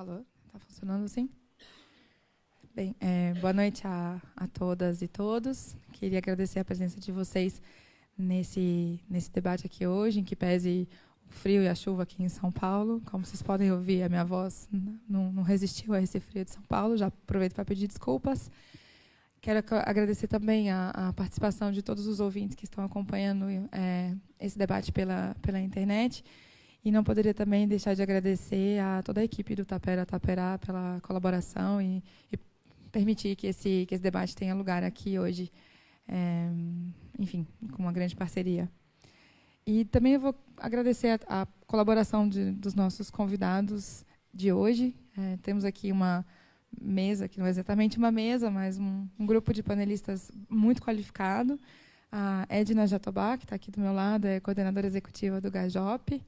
Alô? Está funcionando assim? Bem, boa noite a todas e todos. Queria agradecer a presença de vocês nesse debate aqui hoje, em que pese o frio e a chuva aqui em São Paulo. Como vocês podem ouvir, a minha voz não resistiu a esse frio de São Paulo. Já aproveito para pedir desculpas. Quero agradecer também a participação de todos os ouvintes que estão acompanhando esse debate pela internet. E não poderia também deixar de agradecer a toda a equipe do Tapera Taperá pela colaboração e permitir que esse debate tenha lugar aqui hoje, enfim, com uma grande parceria. E também eu vou agradecer a colaboração dos nossos convidados de hoje. Temos aqui uma mesa, que não é exatamente uma mesa, mas um grupo de panelistas muito qualificado. A Edna Jatobá, que está aqui do meu lado, é coordenadora executiva do GAJOP,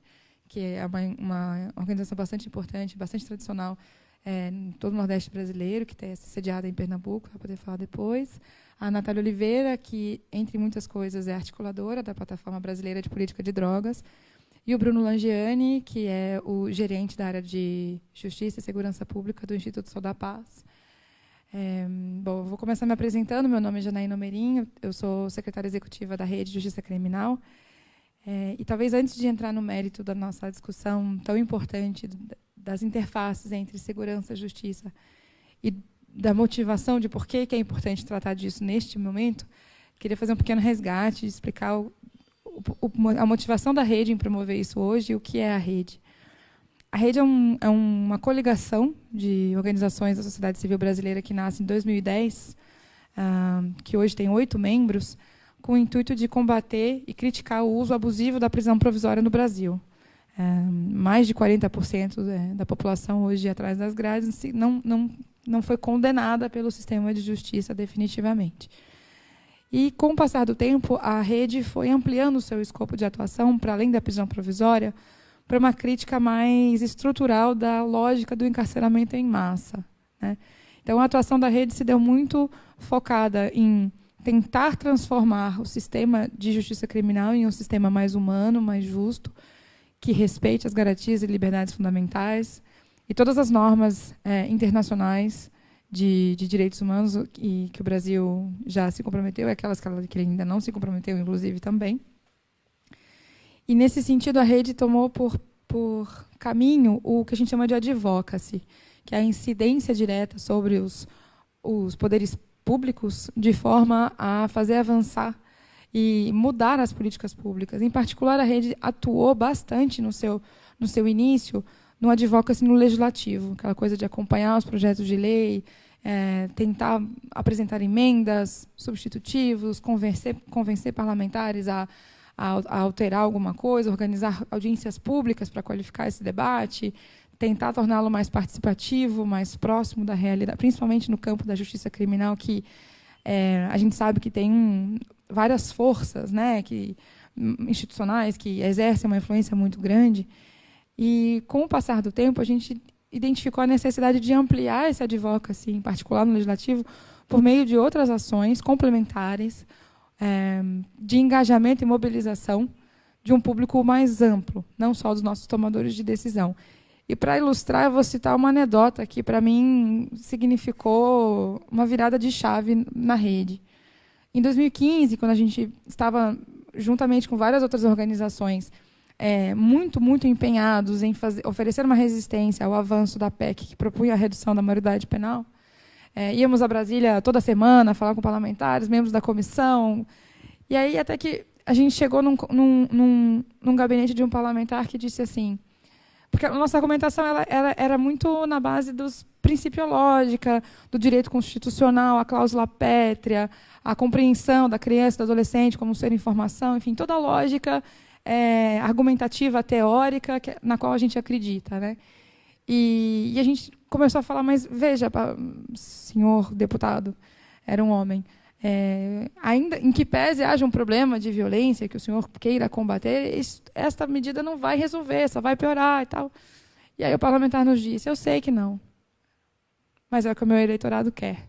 que é uma organização bastante importante, bastante tradicional em todo o Nordeste brasileiro, que está sediada em Pernambuco, vai poder falar depois. A Natália Oliveira, que, entre muitas coisas, é articuladora da Plataforma Brasileira de Política de Drogas. E o Bruno Langiani, que é o gerente da área de Justiça e Segurança Pública do Instituto Sol da Paz. Bom, eu vou começar me apresentando. Meu nome é Janaína Omerim, eu sou secretária executiva da Rede de Justiça Criminal. E talvez antes de entrar no mérito da nossa discussão tão importante das interfaces entre segurança e justiça e da motivação de por que é importante tratar disso neste momento, queria fazer um pequeno resgate e explicar a motivação da rede em promover isso hoje e o que é a rede. A rede é uma coligação de organizações da sociedade civil brasileira que nasce em 2010, que hoje tem 8 membros, com o intuito de combater e criticar o uso abusivo da prisão provisória no Brasil. Mais de 40% da população hoje atrás das grades não foi condenada pelo sistema de justiça definitivamente. E, com o passar do tempo, a rede foi ampliando o seu escopo de atuação, para além da prisão provisória, para uma crítica mais estrutural da lógica do encarceramento em massa, né? Então, a atuação da rede se deu muito focada em tentar transformar o sistema de justiça criminal em um sistema mais humano, mais justo, que respeite as garantias e liberdades fundamentais e todas as normas internacionais de direitos humanos e que o Brasil já se comprometeu, e aquelas que ele ainda não se comprometeu, inclusive, também. E, nesse sentido, a rede tomou por caminho o que a gente chama de advocacy, que é a incidência direta sobre os poderes públicos de forma a fazer avançar e mudar as políticas públicas. Em particular, a rede atuou bastante no seu início no advocacy no legislativo, aquela coisa de acompanhar os projetos de lei, tentar apresentar emendas, substitutivos, convencer parlamentares a alterar alguma coisa, organizar audiências públicas para qualificar esse debate, tentar torná-lo mais participativo, mais próximo da realidade, principalmente no campo da justiça criminal, que a gente sabe que tem várias forças, né, institucionais que exercem uma influência muito grande. E, com o passar do tempo, a gente identificou a necessidade de ampliar esse advocacy, em particular no legislativo, por meio de outras ações complementares, de engajamento e mobilização de um público mais amplo, não só dos nossos tomadores de decisão. E, para ilustrar, eu vou citar uma anedota que, para mim, significou uma virada de chave na rede. Em 2015, quando a gente estava, juntamente com várias outras organizações, muito empenhados em oferecer uma resistência ao avanço da PEC, que propunha a redução da maioridade penal, íamos a Brasília toda semana, falar com parlamentares, membros da comissão, e aí até que a gente chegou num gabinete de um parlamentar que disse assim, porque a nossa argumentação era muito na base dos principiológica, do direito constitucional, a cláusula pétrea, a compreensão da criança e do adolescente como ser informação, enfim, toda a lógica argumentativa, teórica, na qual a gente acredita, né? E a gente começou a falar, mas veja, senhor deputado, era um homem, ainda em que pese haja um problema de violência que o senhor queira combater, esta medida não vai resolver, só vai piorar e tal. E aí o parlamentar nos disse, eu sei que não, mas é o que o meu eleitorado quer.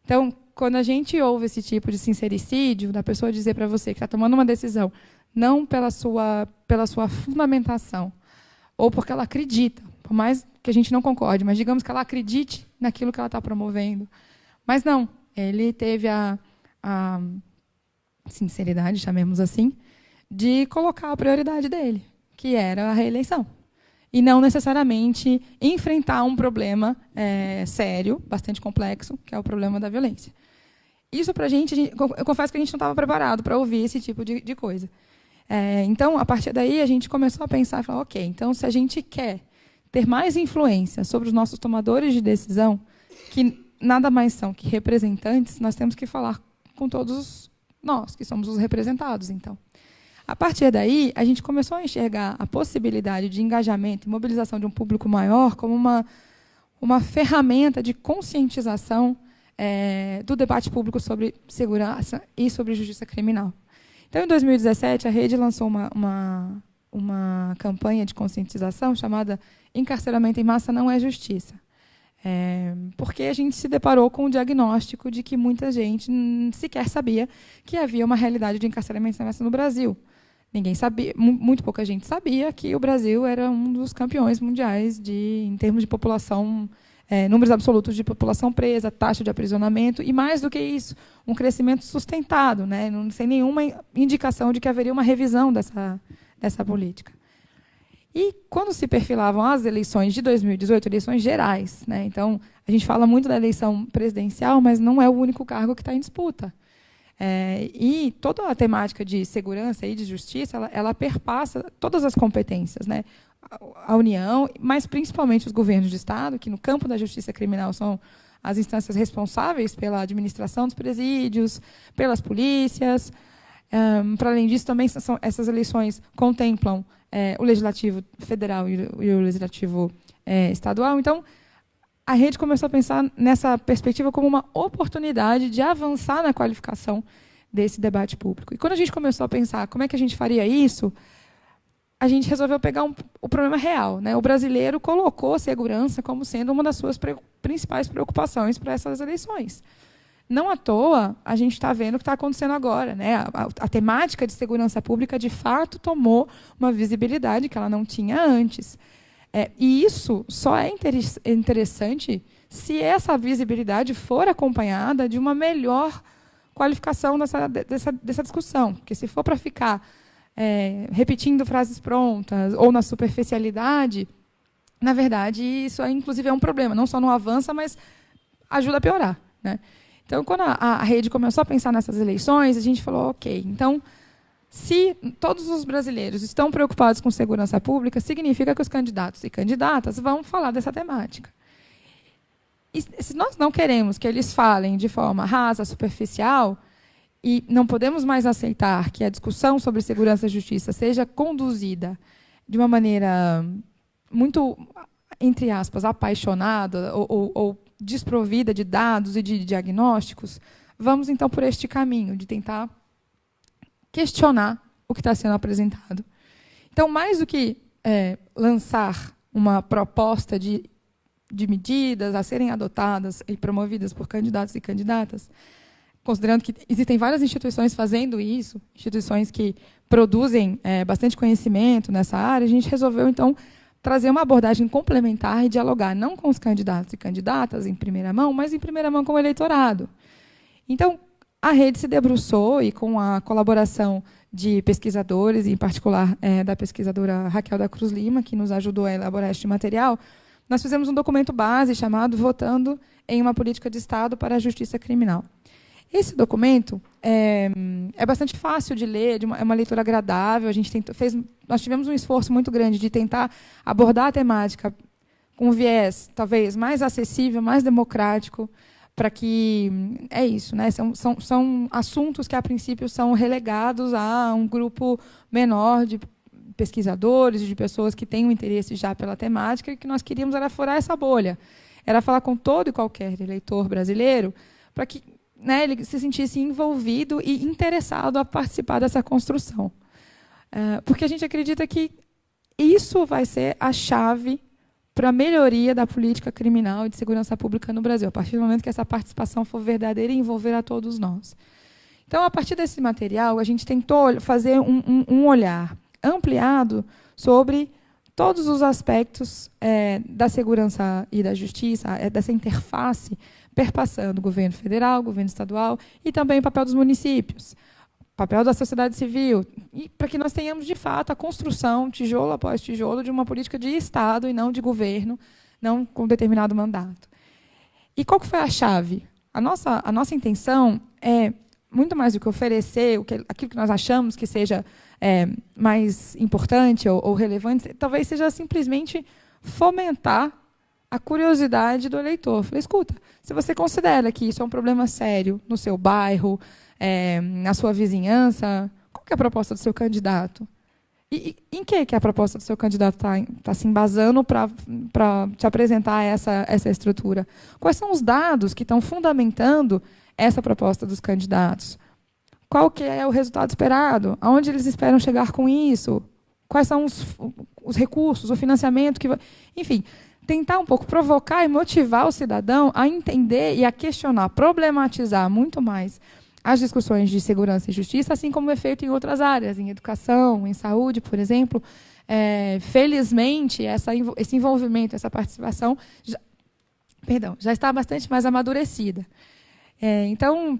Então, quando a gente ouve esse tipo de sincericídio, da pessoa dizer para você que está tomando uma decisão, não pela sua fundamentação, ou porque ela acredita, por mais que a gente não concorde, mas digamos que ela acredite naquilo que ela está promovendo. Mas não, ele teve a sinceridade, chamemos assim, de colocar a prioridade dele, que era a reeleição. E não necessariamente enfrentar um problema sério, bastante complexo, que é o problema da violência. Isso, para a gente, eu confesso que a gente não estava preparado para ouvir esse tipo de coisa. Então, a partir daí, a gente começou a pensar e falar, ok, então, se a gente quer ter mais influência sobre os nossos tomadores de decisão, que nada mais são que representantes, nós temos que falar com todos nós, que somos os representados, então. A partir daí, a gente começou a enxergar a possibilidade de engajamento e mobilização de um público maior como uma ferramenta de conscientização do debate público sobre segurança e sobre justiça criminal. Então, em 2017, a Rede lançou uma campanha de conscientização chamada Encarceramento em Massa Não é Justiça. Porque a gente se deparou com o diagnóstico de que muita gente sequer sabia que havia uma realidade de encarceramento em massa no Brasil. Ninguém sabia, muito pouca gente sabia que o Brasil era um dos campeões mundiais em termos de população, números absolutos de população presa, taxa de aprisionamento, e mais do que isso, um crescimento sustentado, né, sem nenhuma indicação de que haveria uma revisão dessa política. E quando se perfilavam as eleições de 2018, eleições gerais, né, então, a gente fala muito da eleição presidencial, mas não é o único cargo que está em disputa. E toda a temática de segurança e de justiça, ela perpassa todas as competências, né? A União, mas principalmente os governos de Estado, que no campo da justiça criminal são as instâncias responsáveis pela administração dos presídios, pelas polícias. Para além disso, também essas eleições contemplam o Legislativo Federal e o Legislativo Estadual. Então, a rede começou a pensar nessa perspectiva como uma oportunidade de avançar na qualificação desse debate público. E quando a gente começou a pensar como é que a gente faria isso, a gente resolveu pegar o problema real, né? O brasileiro colocou segurança como sendo uma das suas principais preocupações para essas eleições. Não à toa, a gente está vendo o que está acontecendo agora, né? A temática de segurança pública, de fato, tomou uma visibilidade que ela não tinha antes. E isso só é interessante se essa visibilidade for acompanhada de uma melhor qualificação dessa discussão. Porque se for para ficar repetindo frases prontas ou na superficialidade, na verdade, isso inclusive é um problema. Não só não avança, mas ajuda a piorar, né? Então, quando a rede começou a pensar nessas eleições, a gente falou, ok, então, se todos os brasileiros estão preocupados com segurança pública, significa que os candidatos e candidatas vão falar dessa temática. E se nós não queremos que eles falem de forma rasa, superficial, e não podemos mais aceitar que a discussão sobre segurança e justiça seja conduzida de uma maneira muito, entre aspas, apaixonada ou desprovida de dados e de diagnósticos, vamos, então, por este caminho de tentar questionar o que está sendo apresentado. Então, mais do que lançar uma proposta de medidas a serem adotadas e promovidas por candidatos e candidatas, considerando que existem várias instituições fazendo isso, instituições que produzem bastante conhecimento nessa área, a gente resolveu, então, trazer uma abordagem complementar e dialogar não com os candidatos e candidatas em primeira mão, mas em primeira mão com o eleitorado. Então, a rede se debruçou, e com a colaboração de pesquisadores, em particular da pesquisadora Raquel da Cruz Lima, que nos ajudou a elaborar este material, nós fizemos um documento base chamado Votando em uma Política de Estado para a Justiça Criminal. Esse documento é bastante fácil de ler, é uma leitura agradável. Nós tivemos um esforço muito grande de tentar abordar a temática com um viés, talvez, mais acessível, mais democrático, para que... É isso, né? São assuntos que, a princípio, são relegados a um grupo menor de pesquisadores, de pessoas que têm um interesse já pela temática, e o que nós queríamos era furar essa bolha. Era falar com todo e qualquer eleitor brasileiro para que ele se sentisse envolvido e interessado a participar dessa construção. Porque a gente acredita que isso vai ser a chave para a melhoria da política criminal e de segurança pública no Brasil, a partir do momento que essa participação for verdadeira e envolver a todos nós. Então, a partir desse material, a gente tentou fazer um olhar ampliado sobre todos os aspectos da segurança e da justiça, dessa interface, perpassando o governo federal, o governo estadual e também o papel dos municípios, o papel da sociedade civil, e para que nós tenhamos, de fato, a construção, tijolo após tijolo, de uma política de Estado e não de governo, não com determinado mandato. E qual que foi a chave? A nossa intenção é, muito mais do que oferecer aquilo que nós achamos que seja mais importante ou relevante, talvez seja simplesmente fomentar a curiosidade do eleitor. Falei, escuta, se você considera que isso é um problema sério no seu bairro, na sua vizinhança, qual que é a proposta do seu candidato? E em que a proposta do seu candidato está se embasando para te apresentar essa estrutura? Quais são os dados que estão fundamentando essa proposta dos candidatos? Qual que é o resultado esperado? Aonde eles esperam chegar com isso? Quais são os recursos, o financiamento? Enfim, tentar um pouco provocar e motivar o cidadão a entender e a questionar, problematizar muito mais as discussões de segurança e justiça, assim como é feito em outras áreas, em educação, em saúde, por exemplo. Felizmente, esse envolvimento, essa participação já está bastante mais amadurecida. Então,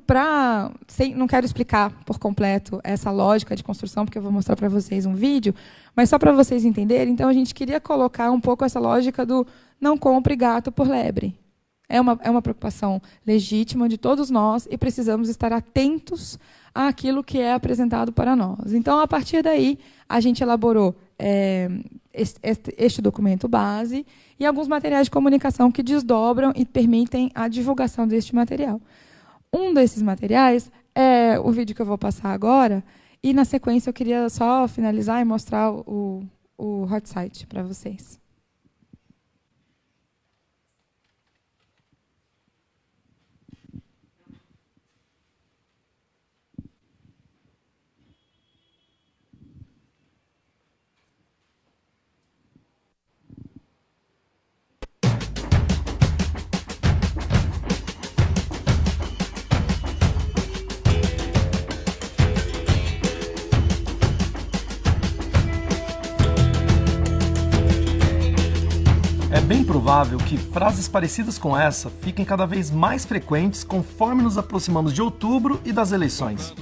não quero explicar por completo essa lógica de construção, porque eu vou mostrar para vocês um vídeo, mas só para vocês entenderem, então a gente queria colocar um pouco essa lógica do não compre gato por lebre. É uma preocupação legítima de todos nós e precisamos estar atentos àquilo que é apresentado para nós. Então, a partir daí, a gente elaborou este documento base e alguns materiais de comunicação que desdobram e permitem a divulgação deste material. Um desses materiais é o vídeo que eu vou passar agora, e, na sequência, eu queria só finalizar e mostrar o hot site para vocês. É bem provável que frases parecidas com essa fiquem cada vez mais frequentes conforme nos aproximamos de outubro e das eleições.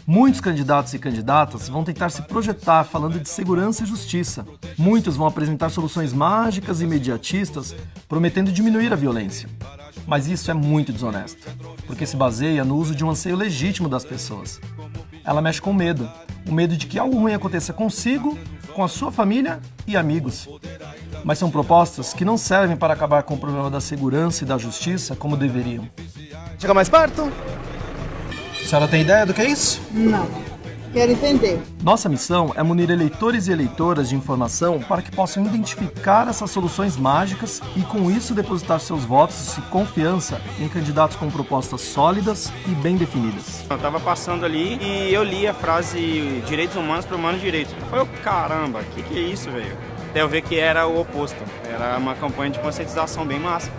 Muitos candidatos e candidatas vão tentar se projetar falando de segurança e justiça. Muitos vão apresentar soluções mágicas e imediatistas, prometendo diminuir a violência. Mas isso é muito desonesto, porque se baseia no uso de um anseio legítimo das pessoas. Ela mexe com medo, o medo de que algo ruim aconteça consigo, com a sua família e amigos. Mas são propostas que não servem para acabar com o problema da segurança e da justiça como deveriam. Chega mais perto. A senhora tem ideia do que é isso? Não. Quero entender. Nossa missão é munir eleitores e eleitoras de informação para que possam identificar essas soluções mágicas e, com isso, depositar seus votos e confiança em candidatos com propostas sólidas e bem definidas. Eu estava passando ali e eu li a frase direitos humanos para humanos direitos. Eu falei, caramba, que é isso, velho? Até eu ver que era o oposto. Era uma campanha de conscientização bem massa.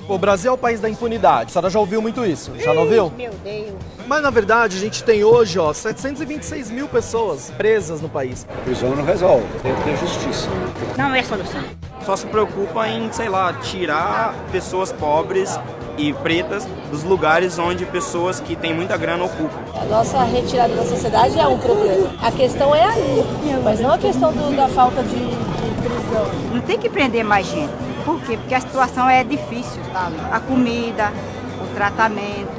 O Brasil é o país da impunidade. A senhora já ouviu muito isso? Já não ouviu? Meu Deus. Mas, na verdade, a gente tem hoje 726 mil pessoas presas no país. A prisão não resolve, tem que ter justiça. Não é solução. Só se preocupa em, sei lá, tirar pessoas pobres e pretas dos lugares onde pessoas que têm muita grana ocupam. A nossa retirada da sociedade é um problema. A questão é ali, mas não a questão da falta de prisão. Não tem que prender mais gente. Por quê? Porque a situação é difícil, sabe? A comida, o tratamento,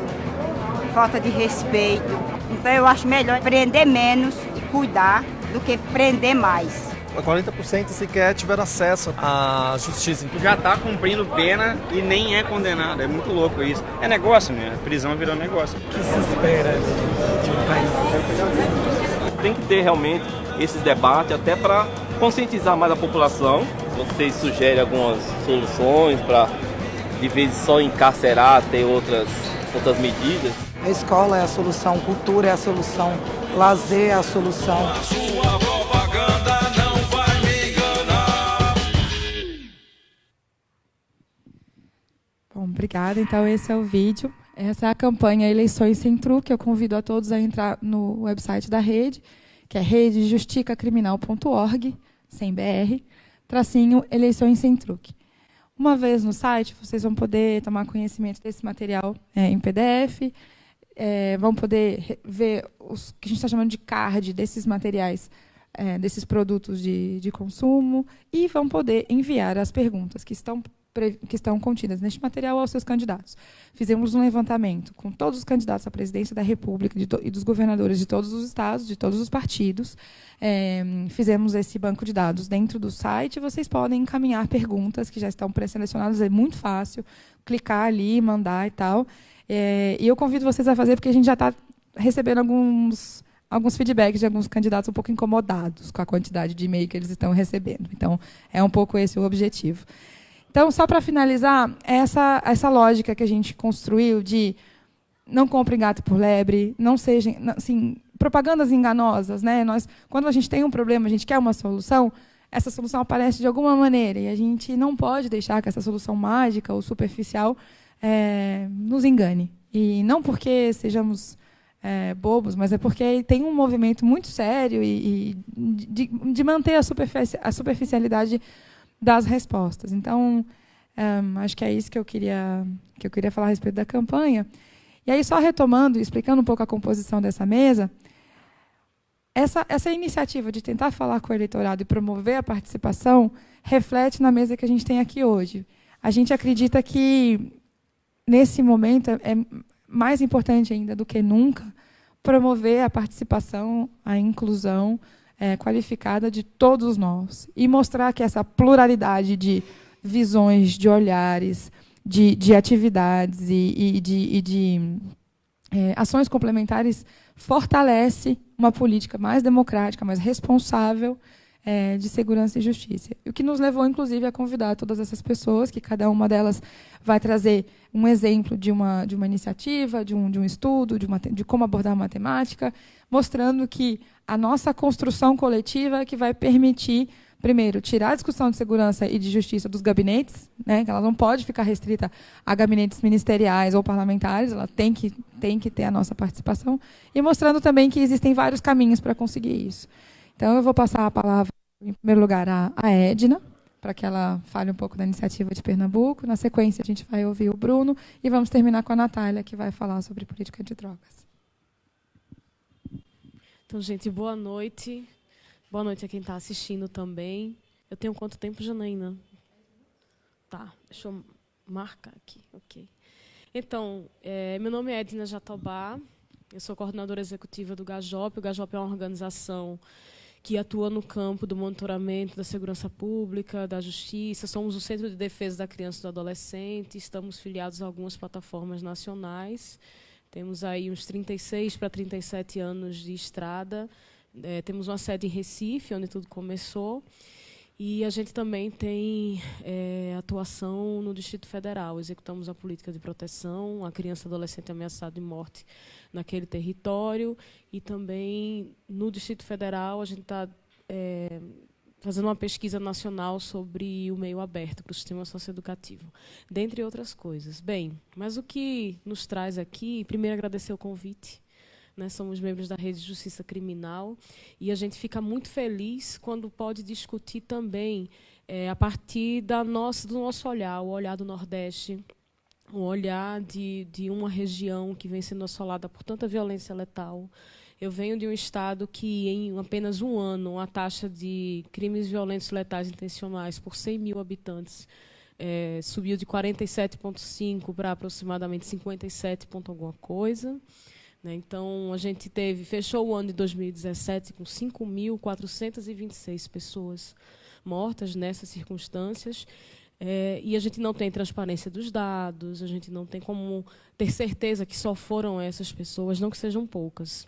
falta de respeito. Então eu acho melhor prender menos e cuidar do que prender mais. 40% sequer tiveram acesso à justiça. Já está cumprindo pena e nem é condenado. É muito louco isso. É negócio, né? A prisão virou negócio. O que se espera de um país? Tem que ter realmente esse debate até para conscientizar mais a população. Vocês sugerem algumas soluções para, de vez de só encarcerar, ter outras medidas? A escola é a solução, cultura é a solução, lazer é a solução. Sua propaganda não vai me enganar. Bom, obrigada. Então, esse é o vídeo. Essa é a campanha Eleições Sem Truque. Eu convido a todos a entrar no website da rede, que é redejusticacriminal.org, sem BR, tracinho Eleições Sem Truque. Uma vez no site, vocês vão poder tomar conhecimento desse material em PDF, vão poder ver os que a gente está chamando de card desses materiais, desses produtos de consumo, e vão poder enviar as perguntas que estão contidas neste material aos seus candidatos. Fizemos um levantamento com todos os candidatos à presidência da República e dos governadores de todos os estados, de todos os partidos. Fizemos esse banco de dados dentro do site. Vocês podem encaminhar perguntas que já estão pré-selecionadas, é muito fácil, clicar ali, mandar e tal. E eu convido vocês a fazer, porque a gente já está recebendo alguns feedbacks de alguns candidatos um pouco incomodados com a quantidade de e-mail que eles estão recebendo. Então, é um pouco esse o objetivo. Então, só para finalizar, essa lógica que a gente construiu de não compre gato por lebre, não sejam, assim, propagandas enganosas, né? Quando a gente tem um problema, a gente quer uma solução, essa solução aparece de alguma maneira, e a gente não pode deixar que essa solução mágica ou superficial nos engane. E não porque sejamos bobos, mas é porque tem um movimento muito sério de manter a superficialidade das respostas. Então, acho que é isso que eu queria falar a respeito da campanha. E aí, só retomando, explicando um pouco a composição dessa mesa, essa iniciativa de tentar falar com o eleitorado e promover a participação reflete na mesa que a gente tem aqui hoje. A gente acredita que, nesse momento, é mais importante ainda do que nunca promover a participação, a inclusão qualificada de todos nós e mostrar que essa pluralidade de visões, de olhares, de atividades e de ações complementares fortalece uma política mais democrática, mais responsável de segurança e justiça. O que nos levou, inclusive, a convidar todas essas pessoas, que cada uma delas vai trazer um exemplo de uma iniciativa, de um estudo, de como abordar a matemática, mostrando que a nossa construção coletiva é que vai permitir, primeiro, tirar a discussão de segurança e de justiça dos gabinetes, né, que ela não pode ficar restrita a gabinetes ministeriais ou parlamentares, ela tem que ter a nossa participação, e mostrando também que existem vários caminhos para conseguir isso. Então, eu vou passar a palavra, em primeiro lugar, à Edna, para que ela fale um pouco da iniciativa de Pernambuco. Na sequência, a gente vai ouvir o Bruno e vamos terminar com a Natália, que vai falar sobre política de drogas. Então, gente, boa noite. Boa noite a quem está assistindo também. Eu tenho quanto tempo, Janaína? Tá, deixa eu marcar aqui. Ok. Então, meu nome é Edna Jatobá, eu sou coordenadora executiva do GAJOP. O GAJOP é uma organização que atua no campo do monitoramento da segurança pública, da justiça. Somos o Centro de Defesa da Criança e do Adolescente, estamos filiados a algumas plataformas nacionais. Temos aí uns 36 para 37 anos de estrada. Temos uma sede em Recife, onde tudo começou. E a gente também tem atuação no Distrito Federal. Executamos a política de proteção à criança e adolescente ameaçada de morte naquele território. E também, no Distrito Federal, a gente está fazendo uma pesquisa nacional sobre o meio aberto para o sistema socioeducativo, dentre outras coisas. Bem, mas o que nos traz aqui, primeiro agradecer o convite. Somos membros da Rede de Justiça Criminal e a gente fica muito feliz quando pode discutir também, a partir do nosso olhar, o olhar do Nordeste, o olhar de uma região que vem sendo assolada por tanta violência letal. Eu venho de um estado que, em apenas um ano, a taxa de crimes violentos letais intencionais por 100 mil habitantes subiu de 47,5 para aproximadamente 57 ponto alguma coisa. Então, a gente fechou o ano de 2017 com 5.426 pessoas mortas nessas circunstâncias, e a gente não tem transparência dos dados, a gente não tem como ter certeza que só foram essas pessoas, não que sejam poucas.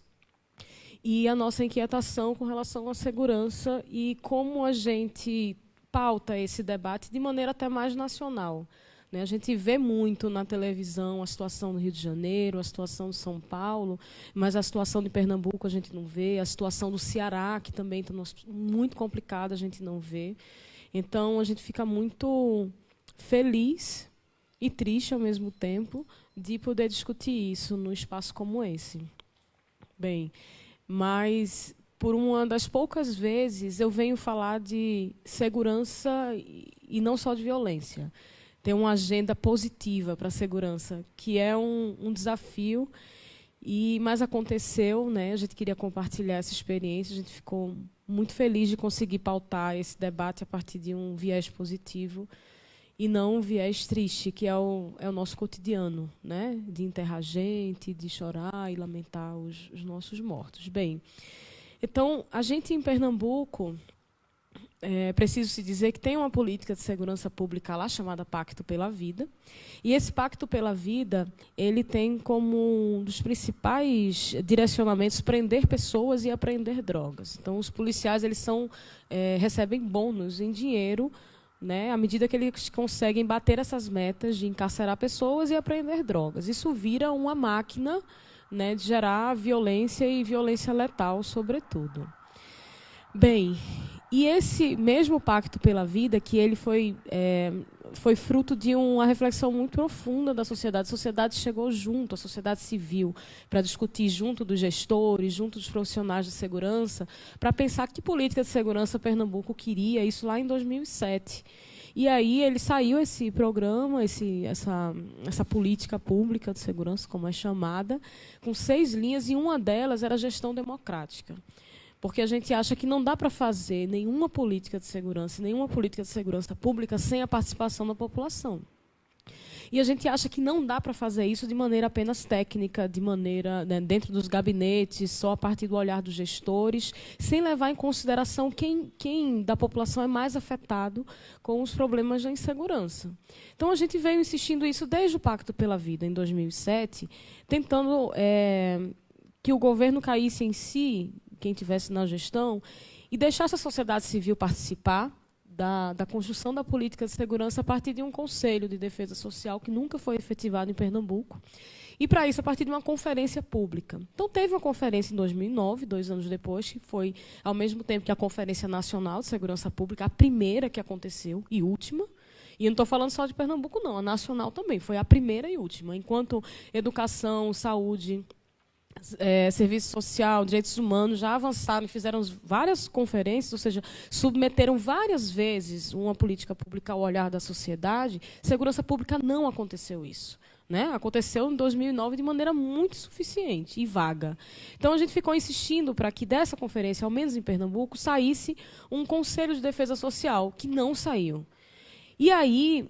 E a nossa inquietação com relação à segurança e como a gente pauta esse debate de maneira até mais nacional. A gente vê muito na televisão a situação do Rio de Janeiro, a situação de São Paulo, mas a situação de Pernambuco a gente não vê, a situação do Ceará, que também está muito complicada, a gente não vê. Então, a gente fica muito feliz e triste ao mesmo tempo de poder discutir isso num espaço como esse. Bem, mas por uma das poucas vezes eu venho falar de segurança e não só de violência. Tem uma agenda positiva para a segurança, que é um desafio, mas aconteceu, né? A gente queria compartilhar essa experiência, a gente ficou muito feliz de conseguir pautar esse debate a partir de um viés positivo e não um viés triste, que é o nosso cotidiano, né? De enterrar gente, de chorar e lamentar os nossos mortos. Bem, então, a gente em Pernambuco, preciso se dizer que tem uma política de segurança pública lá chamada Pacto pela Vida, e esse Pacto pela Vida ele tem como um dos principais direcionamentos prender pessoas e apreender drogas. Então, os policiais recebem bônus em dinheiro, né, à medida que eles conseguem bater essas metas de encarcerar pessoas e apreender drogas. Isso vira uma máquina, né, de gerar violência e violência letal, sobretudo. Bem, e esse mesmo Pacto pela Vida, que ele foi fruto de uma reflexão muito profunda da sociedade. A sociedade chegou junto, a sociedade civil, para discutir junto dos gestores, junto dos profissionais de segurança, para pensar que política de segurança Pernambuco queria, isso lá em 2007. E aí saiu esse programa, essa política pública de segurança, como é chamada, com 6 linhas, e uma delas era a gestão democrática. Porque a gente acha que não dá para fazer nenhuma política de segurança pública sem a participação da população. E a gente acha que não dá para fazer isso de maneira apenas técnica, de maneira, né, dentro dos gabinetes, só a partir do olhar dos gestores, sem levar em consideração quem da população é mais afetado com os problemas da insegurança. Então, a gente veio insistindo isso desde o Pacto pela Vida, em 2007, tentando que o governo caísse em si, quem estivesse na gestão, e deixasse a sociedade civil participar da construção da política de segurança a partir de um conselho de defesa social que nunca foi efetivado em Pernambuco. E, para isso, a partir de uma conferência pública. Então, teve uma conferência em 2009, 2 anos depois, que foi, ao mesmo tempo que a Conferência Nacional de Segurança Pública, a primeira que aconteceu e última. E eu não estou falando só de Pernambuco, não. A nacional também foi a primeira e última. Enquanto educação, saúde, serviço social, direitos humanos já avançaram e fizeram várias conferências, ou seja, submeteram várias vezes uma política pública ao olhar da sociedade, segurança pública não aconteceu isso. Né? Aconteceu em 2009 de maneira muito suficiente e vaga. Então, a gente ficou insistindo para que dessa conferência, ao menos em Pernambuco, saísse um Conselho de Defesa Social, que não saiu. E aí,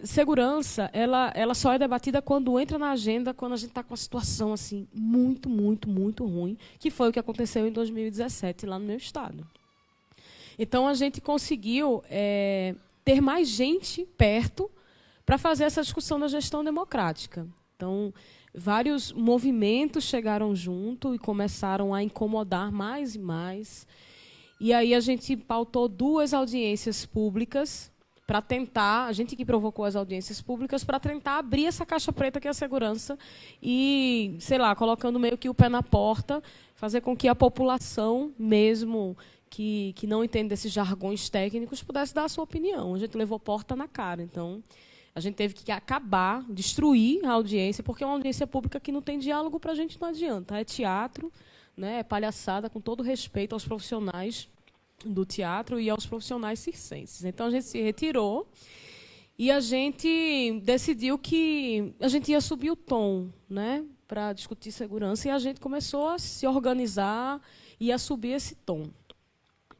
segurança, ela só é debatida quando entra na agenda, quando a gente está com uma situação assim, muito, muito, muito ruim, que foi o que aconteceu em 2017, lá no meu estado. Então, a gente conseguiu ter mais gente perto para fazer essa discussão da gestão democrática. Então, vários movimentos chegaram junto e começaram a incomodar mais e mais. E aí a gente pautou 2 audiências públicas para tentar, a gente que provocou as audiências públicas, para tentar abrir essa caixa preta que é a segurança e, sei lá, colocando meio que o pé na porta, fazer com que a população, mesmo que não entende desses jargões técnicos, pudesse dar a sua opinião. A gente levou porta na cara. Então, a gente teve que acabar, destruir a audiência, porque é uma audiência pública que não tem diálogo, para a gente não adianta. É teatro, né, é palhaçada, com todo respeito aos profissionais do teatro e aos profissionais circenses. Então, a gente se retirou e a gente decidiu que a gente ia subir o tom, né, para discutir segurança, e a gente começou a se organizar e a subir esse tom.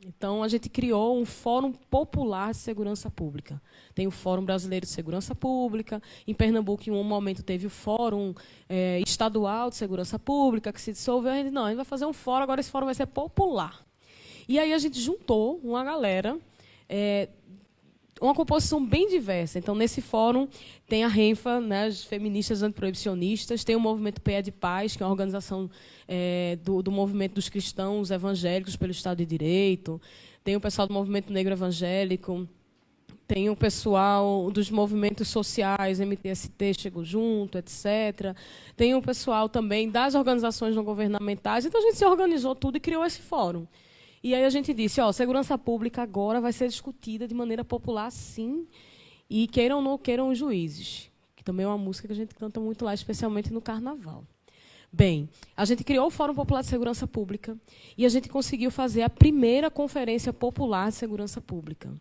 Então, a gente criou um Fórum Popular de Segurança Pública. Tem o Fórum Brasileiro de Segurança Pública. Em Pernambuco, em um momento, teve o Fórum Estadual de Segurança Pública, que se dissolveu. A gente vai fazer um fórum, agora esse fórum vai ser popular. E aí a gente juntou uma galera, uma composição bem diversa. Então, nesse fórum, tem a RENFA, né, as feministas antiproibicionistas, tem o Movimento PE de Paz, que é uma organização do movimento dos cristãos evangélicos pelo Estado de Direito, tem o pessoal do Movimento Negro Evangélico, tem o pessoal dos movimentos sociais, MTST chegou junto, etc. Tem o pessoal também das organizações não governamentais. Então, a gente se organizou tudo e criou esse fórum. E aí a gente disse, segurança pública agora vai ser discutida de maneira popular, sim, e queiram ou não queiram os juízes. também é uma música que a gente canta muito lá, especialmente no Carnaval. Bem, a gente criou o Fórum Popular de Segurança Pública e a gente conseguiu fazer a primeira Conferência Popular de Segurança Pública.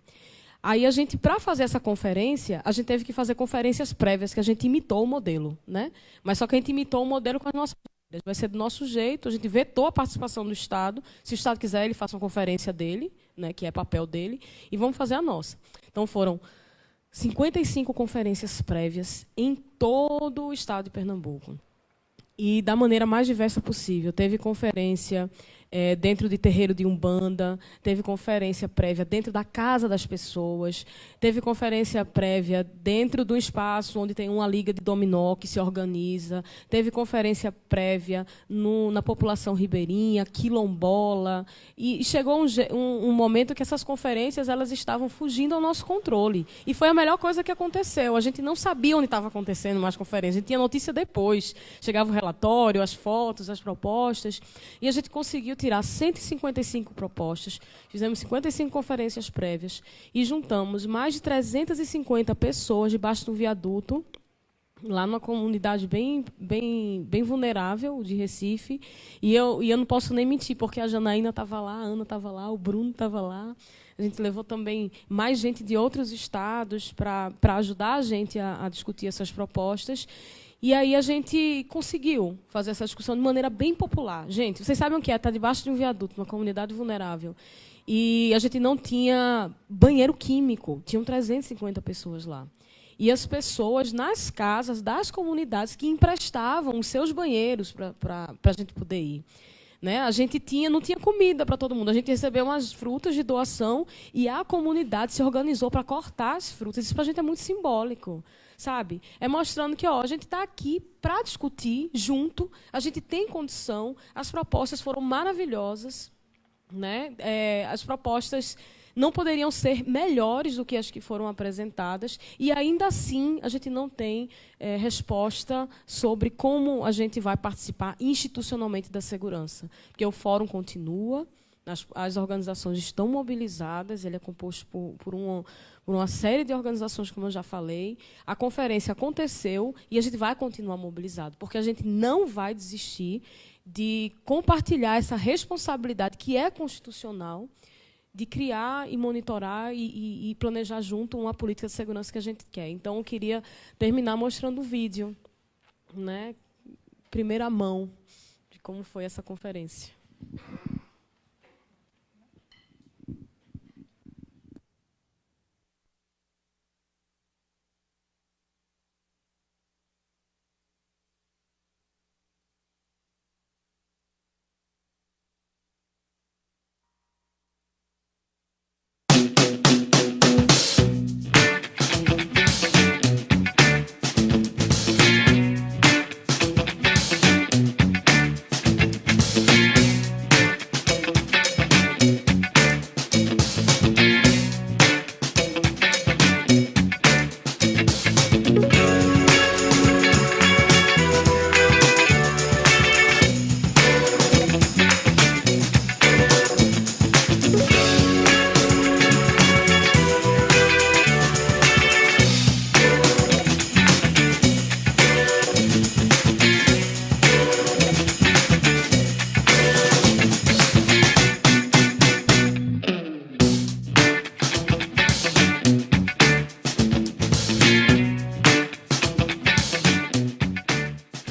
Aí, para fazer essa conferência, a gente teve que fazer conferências prévias, que a gente imitou o modelo, né? Mas só que a gente imitou o modelo com as nossas regras. Vai ser do nosso jeito, a gente vetou a participação do Estado. Se o Estado quiser, ele faça uma conferência dele, né, que é papel dele, e vamos fazer a nossa. Então, foram 55 conferências prévias em todo o Estado de Pernambuco. E da maneira mais diversa possível. Teve conferência dentro de terreiro de Umbanda, teve conferência prévia dentro da casa das pessoas, teve conferência prévia dentro do espaço onde tem uma liga de dominó que se organiza, teve conferência prévia na população ribeirinha, quilombola, e chegou um momento que essas conferências elas estavam fugindo ao nosso controle. E foi a melhor coisa que aconteceu. A gente não sabia onde estava acontecendo mais conferências, a gente tinha notícia depois. Chegava o relatório, as fotos, as propostas, e a gente conseguiu tirar 155 propostas, fizemos 55 conferências prévias e juntamos mais de 350 pessoas debaixo do viaduto, lá numa comunidade bem vulnerável de Recife. E eu não posso nem mentir, porque a Janaína estava lá, a Ana estava lá, o Bruno estava lá. A gente levou também mais gente de outros estados para ajudar a gente a discutir essas propostas. E aí a gente conseguiu fazer essa discussão de maneira bem popular. Gente, vocês sabem o que é estar debaixo de um viaduto, uma comunidade vulnerável. E a gente não tinha banheiro químico, tinham 350 pessoas lá. E as pessoas nas casas das comunidades que emprestavam os seus banheiros para a gente poder ir. Né? A gente não tinha comida para todo mundo. A gente recebeu umas frutas de doação e a comunidade se organizou para cortar as frutas. Isso para a gente é muito simbólico. Sabe? É mostrando que a gente está aqui para discutir junto, a gente tem condição, as propostas foram maravilhosas, né? As propostas não poderiam ser melhores do que as que foram apresentadas, e ainda assim a gente não tem resposta sobre como a gente vai participar institucionalmente da segurança. Porque o fórum continua, as organizações estão mobilizadas, ele é composto por uma série de organizações, como eu já falei. A conferência aconteceu e a gente vai continuar mobilizado, porque a gente não vai desistir de compartilhar essa responsabilidade que é constitucional de criar e monitorar e planejar junto uma política de segurança que a gente quer. Então, eu queria terminar mostrando o vídeo, né, primeira mão, de como foi essa conferência.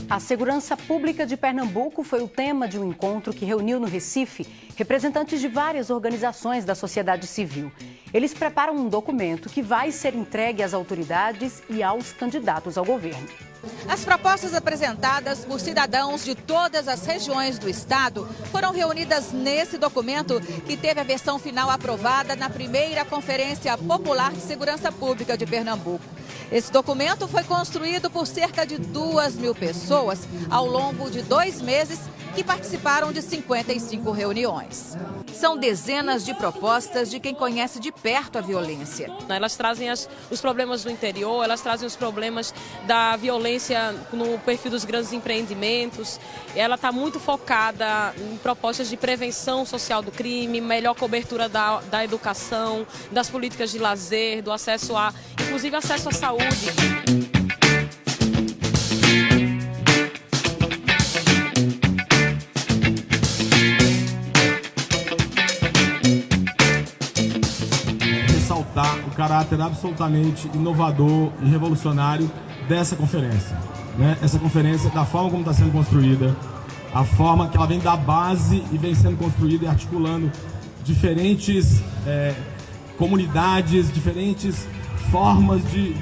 A segurança pública de Pernambuco foi o tema de um encontro que reuniu no Recife representantes de várias organizações da sociedade civil. Eles preparam um documento que vai ser entregue às autoridades e aos candidatos ao governo. As propostas apresentadas por cidadãos de todas as regiões do estado foram reunidas nesse documento que teve a versão final aprovada na primeira Conferência Popular de Segurança Pública de Pernambuco. Esse documento foi construído por cerca de 2.000 pessoas ao longo de 2 meses que participaram de 55 reuniões. São dezenas de propostas de quem conhece de perto a violência. Elas trazem os problemas do interior, elas trazem os problemas da violência no perfil dos grandes empreendimentos. Ela está muito focada em propostas de prevenção social do crime, melhor cobertura da educação, das políticas de lazer, do acesso inclusive acesso à saúde. caráter absolutamente inovador e revolucionário dessa conferência, né? Essa conferência, da forma como está sendo construída, a forma que ela vem da base e vem sendo construída e articulando diferentes comunidades, diferentes formas de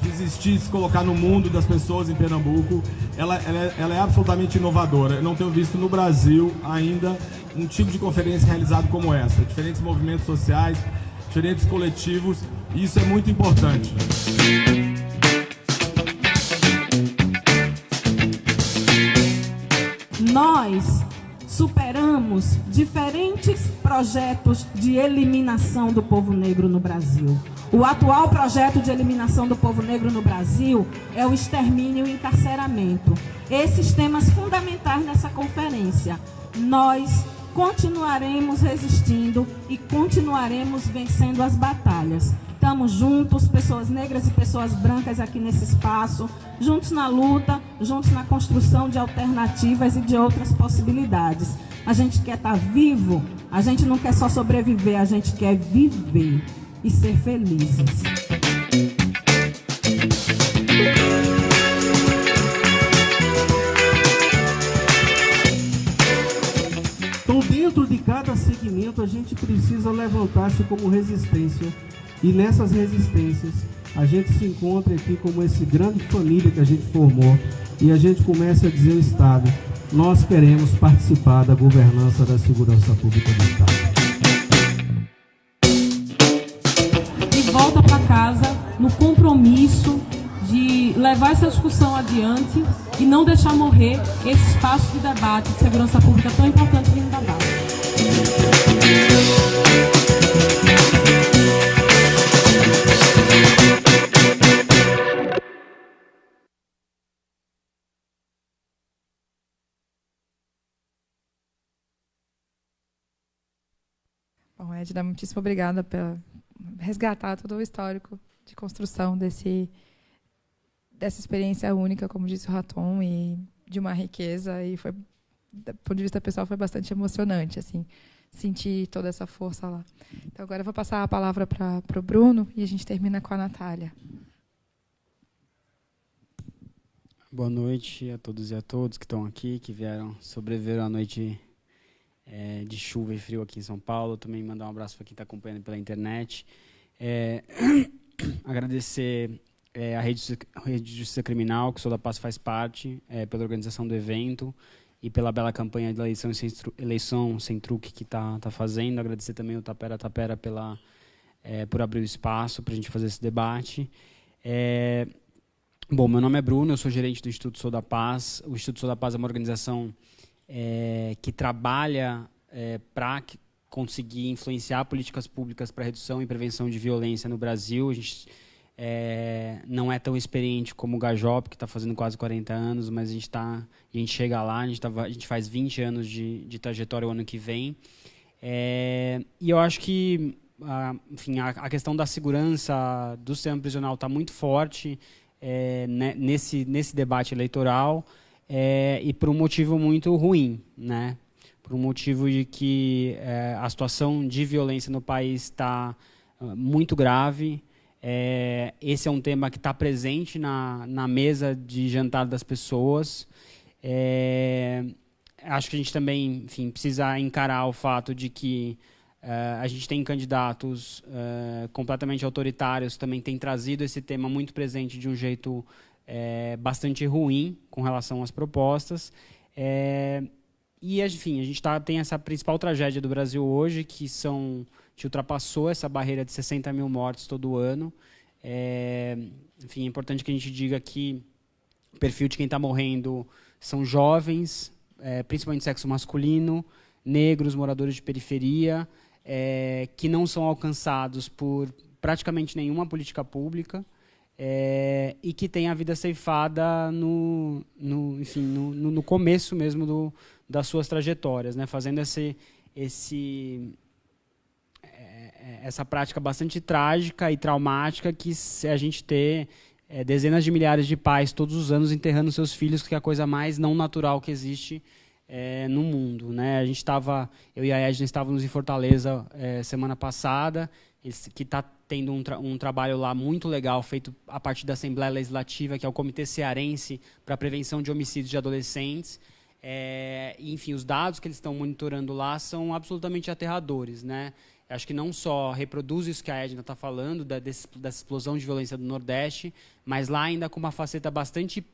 existir e se colocar no mundo das pessoas em Pernambuco. Ela é absolutamente inovadora. Eu não tenho visto no Brasil ainda um tipo de conferência realizada como essa. Diferentes movimentos sociais, diferentes coletivos, e isso é muito importante. Nós superamos diferentes projetos de eliminação do povo negro no Brasil. O atual projeto de eliminação do povo negro no Brasil é o extermínio e o encarceramento. Esses temas fundamentais nessa conferência. Nós continuaremos resistindo e continuaremos vencendo as batalhas. Estamos juntos, pessoas negras e pessoas brancas aqui nesse espaço, juntos na luta, juntos na construção de alternativas e de outras possibilidades. A gente quer estar vivo, a gente não quer só sobreviver, a gente quer viver e ser felizes. Então, dentro de cada segmento, a gente precisa levantar-se como resistência. E nessas resistências, a gente se encontra aqui como esse grande família que a gente formou. E a gente começa a dizer ao Estado: nós queremos participar da governança da segurança pública do Estado. E volta para casa no compromisso de levar essa discussão adiante e não deixar morrer esse espaço de debate de segurança pública tão importante vindo da base. Bom, Edna, muitíssimo obrigada por resgatar todo o histórico de construção dessa experiência única, como disse o Raton, e de uma riqueza, e foi, do ponto de vista pessoal, foi bastante emocionante, assim, sentir toda essa força lá. Então, agora eu vou passar a palavra para o Bruno e a gente termina com a Natália. Boa noite a todos e a todas que estão aqui, que vieram sobreviver à noite de chuva e frio aqui em São Paulo. Também mandar um abraço para quem está acompanhando pela internet. Agradecer a Rede de Justiça Criminal, que o Sou da Paz faz parte, pela organização do evento e pela bela campanha de eleição sem truque que está fazendo. Agradecer também o Tapera por abrir o espaço para a gente fazer esse debate. Bom, meu nome é Bruno, eu sou gerente do Instituto Sou da Paz. O Instituto Sou da Paz é uma organização que trabalha para conseguir influenciar políticas públicas para redução e prevenção de violência no Brasil. A gente não é tão experiente como o Gajop, que está fazendo quase 40 anos, mas a gente chega lá, a gente faz 20 anos de trajetória o ano que vem. E eu acho que enfim, a questão da segurança do sistema prisional está muito forte nesse debate eleitoral, e por um motivo muito ruim, né? Por um motivo de que a situação de violência no país está muito grave. Esse é um tema que está presente na mesa de jantar das pessoas. Acho que a gente também, enfim, precisa encarar o fato de que a gente tem candidatos completamente autoritários, também tem trazido esse tema muito presente de um jeito bastante ruim com relação às propostas. E, enfim, a gente tem essa principal tragédia do Brasil hoje, que ultrapassou essa barreira de 60 mil mortes todo ano. Enfim, é importante que a gente diga que o perfil de quem está morrendo são jovens, principalmente sexo masculino, negros, moradores de periferia, que não são alcançados por praticamente nenhuma política pública, e que têm a vida ceifada no começo mesmo das suas trajetórias, né? Fazendo essa prática bastante trágica e traumática, que a gente ter dezenas de milhares de pais todos os anos enterrando seus filhos, que é a coisa mais não natural que existe no mundo, né? Eu e a Edna estávamos em Fortaleza semana passada, que está tendo um trabalho lá muito legal, feito a partir da Assembleia Legislativa, que é o Comitê Cearense para a Prevenção de Homicídios de Adolescentes. Enfim, os dados que eles estão monitorando lá são absolutamente aterradores, né? Acho que não só reproduz isso que a Edna está falando, dessa explosão de violência do Nordeste, mas lá ainda com uma faceta bastante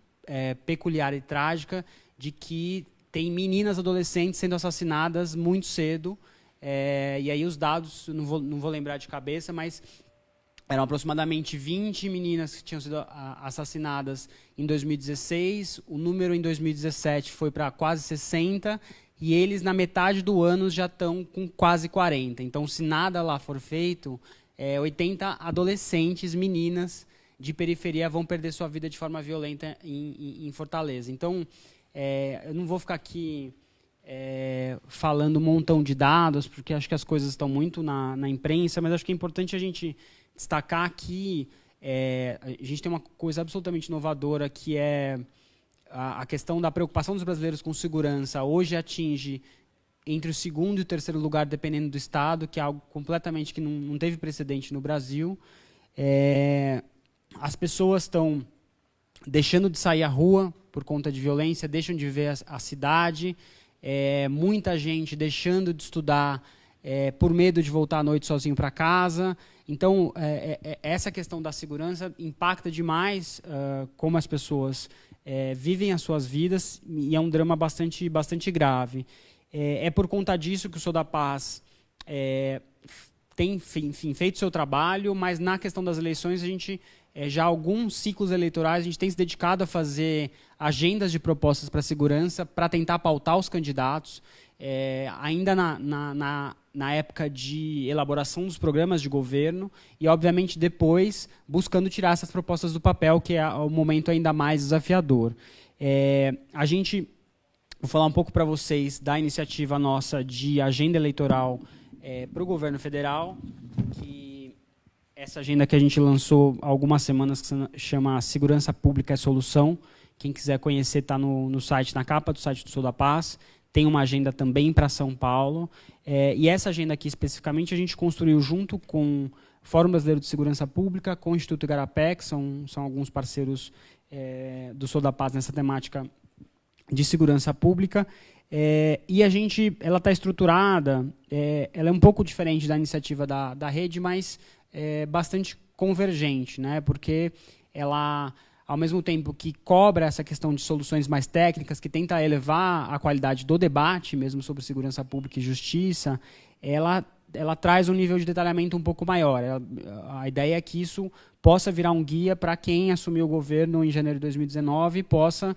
peculiar e trágica de que tem meninas adolescentes sendo assassinadas muito cedo. E aí os dados, não vou lembrar de cabeça, mas eram aproximadamente 20 meninas que tinham sido assassinadas em 2016. O número em 2017 foi para quase 60. E eles, na metade do ano, já estão com quase 40. Então, se nada lá for feito, 80 adolescentes, meninas de periferia vão perder sua vida de forma violenta em Fortaleza. Então, eu não vou ficar aqui falando um montão de dados, porque acho que as coisas estão muito na imprensa, mas acho que é importante a gente destacar que a gente tem uma coisa absolutamente inovadora, que é a questão da preocupação dos brasileiros com segurança. Hoje atinge entre o segundo e o terceiro lugar, dependendo do estado, que é algo completamente que não teve precedente no Brasil. As pessoas estão deixando de sair à rua por conta de violência, deixam de ver a cidade, muita gente deixando de estudar por medo de voltar à noite sozinho para casa. Então, essa questão da segurança impacta demais como as pessoas vivem as suas vidas, e é um drama bastante grave. É por conta disso que o Sou da Paz tem, enfim, feito seu trabalho, mas na questão das eleições, a gente, já há alguns ciclos eleitorais, a gente tem se dedicado a fazer agendas de propostas para a segurança, para tentar pautar os candidatos, ainda na época de elaboração dos programas de governo e, obviamente, depois buscando tirar essas propostas do papel, que é o momento ainda mais desafiador. Vou falar um pouco para vocês da iniciativa nossa de agenda eleitoral para o governo federal, que essa agenda que a gente lançou há algumas semanas, que se chama Segurança Pública é Solução. Quem quiser conhecer está no site, na capa do site do Sou da Paz. Tem uma agenda também para São Paulo. E essa agenda aqui, especificamente, a gente construiu junto com o Fórum Brasileiro de Segurança Pública, com o Instituto Igarapé, que são alguns parceiros do Sou da Paz nessa temática de segurança pública. E ela está estruturada, ela é um pouco diferente da iniciativa da rede, mas bastante convergente, né? Porque ela, ao mesmo tempo que cobra essa questão de soluções mais técnicas, que tenta elevar a qualidade do debate, mesmo sobre segurança pública e justiça, ela traz um nível de detalhamento um pouco maior. A ideia é que isso possa virar um guia para quem assumiu o governo em janeiro de 2019 e possa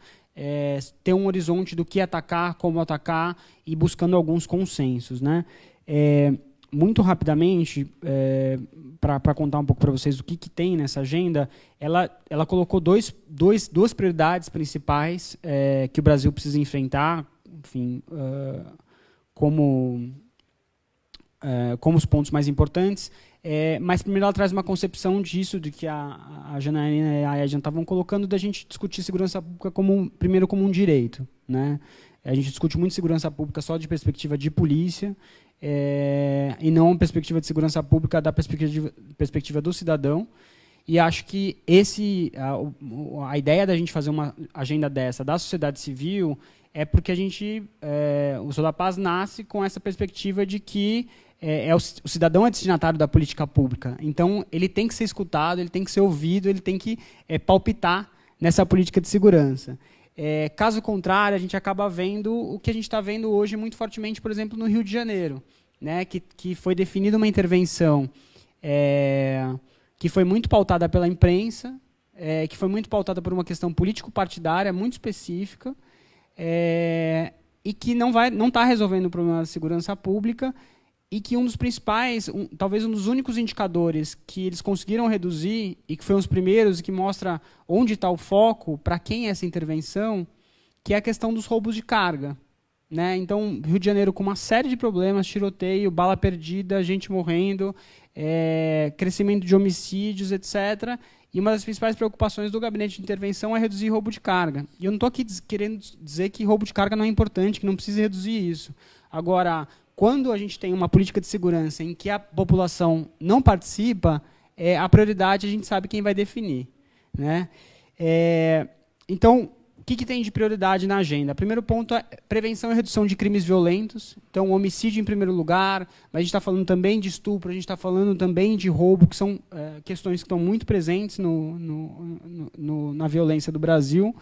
ter um horizonte do que atacar, como atacar, e buscando alguns consensos, né? Muito rapidamente, para contar um pouco para vocês o que tem nessa agenda, ela colocou duas prioridades principais que o Brasil precisa enfrentar, enfim, como os pontos mais importantes. Mas primeiro ela traz uma concepção disso, de que a Janaína e a Edna estavam colocando, da gente discutir segurança pública primeiro como um direito, né? A gente discute muito segurança pública só de perspectiva de polícia, e não perspectiva de segurança pública da perspectiva do cidadão. E acho que a ideia da gente fazer uma agenda dessa da sociedade civil é porque o Sou da Paz nasce com essa perspectiva de que o cidadão é destinatário da política pública. Então, ele tem que ser escutado, ele tem que ser ouvido, ele tem que palpitar nessa política de segurança. Caso contrário, a gente acaba vendo o que a gente está vendo hoje muito fortemente, por exemplo, no Rio de Janeiro, né, que foi definida uma intervenção que foi muito pautada pela imprensa, que foi muito pautada por uma questão político-partidária muito específica, e que não está resolvendo o problema da segurança pública, e que um dos principais, talvez um dos únicos indicadores que eles conseguiram reduzir, e que foi um dos primeiros, e que mostra onde está o foco, para quem é essa intervenção, que é a questão dos roubos de carga, né? Então, Rio de Janeiro com uma série de problemas, tiroteio, bala perdida, gente morrendo, crescimento de homicídios, etc. E uma das principais preocupações do gabinete de intervenção é reduzir roubo de carga. E eu não estou aqui querendo dizer que roubo de carga não é importante, que não precisa reduzir isso. Agora, quando a gente tem uma política de segurança em que a população não participa, a prioridade a gente sabe quem vai definir, né? Então, o que tem de prioridade na agenda? Primeiro ponto é prevenção e redução de crimes violentos. Então, homicídio em primeiro lugar, mas a gente está falando também de estupro, a gente está falando também de roubo, que são questões que estão muito presentes na violência do Brasil.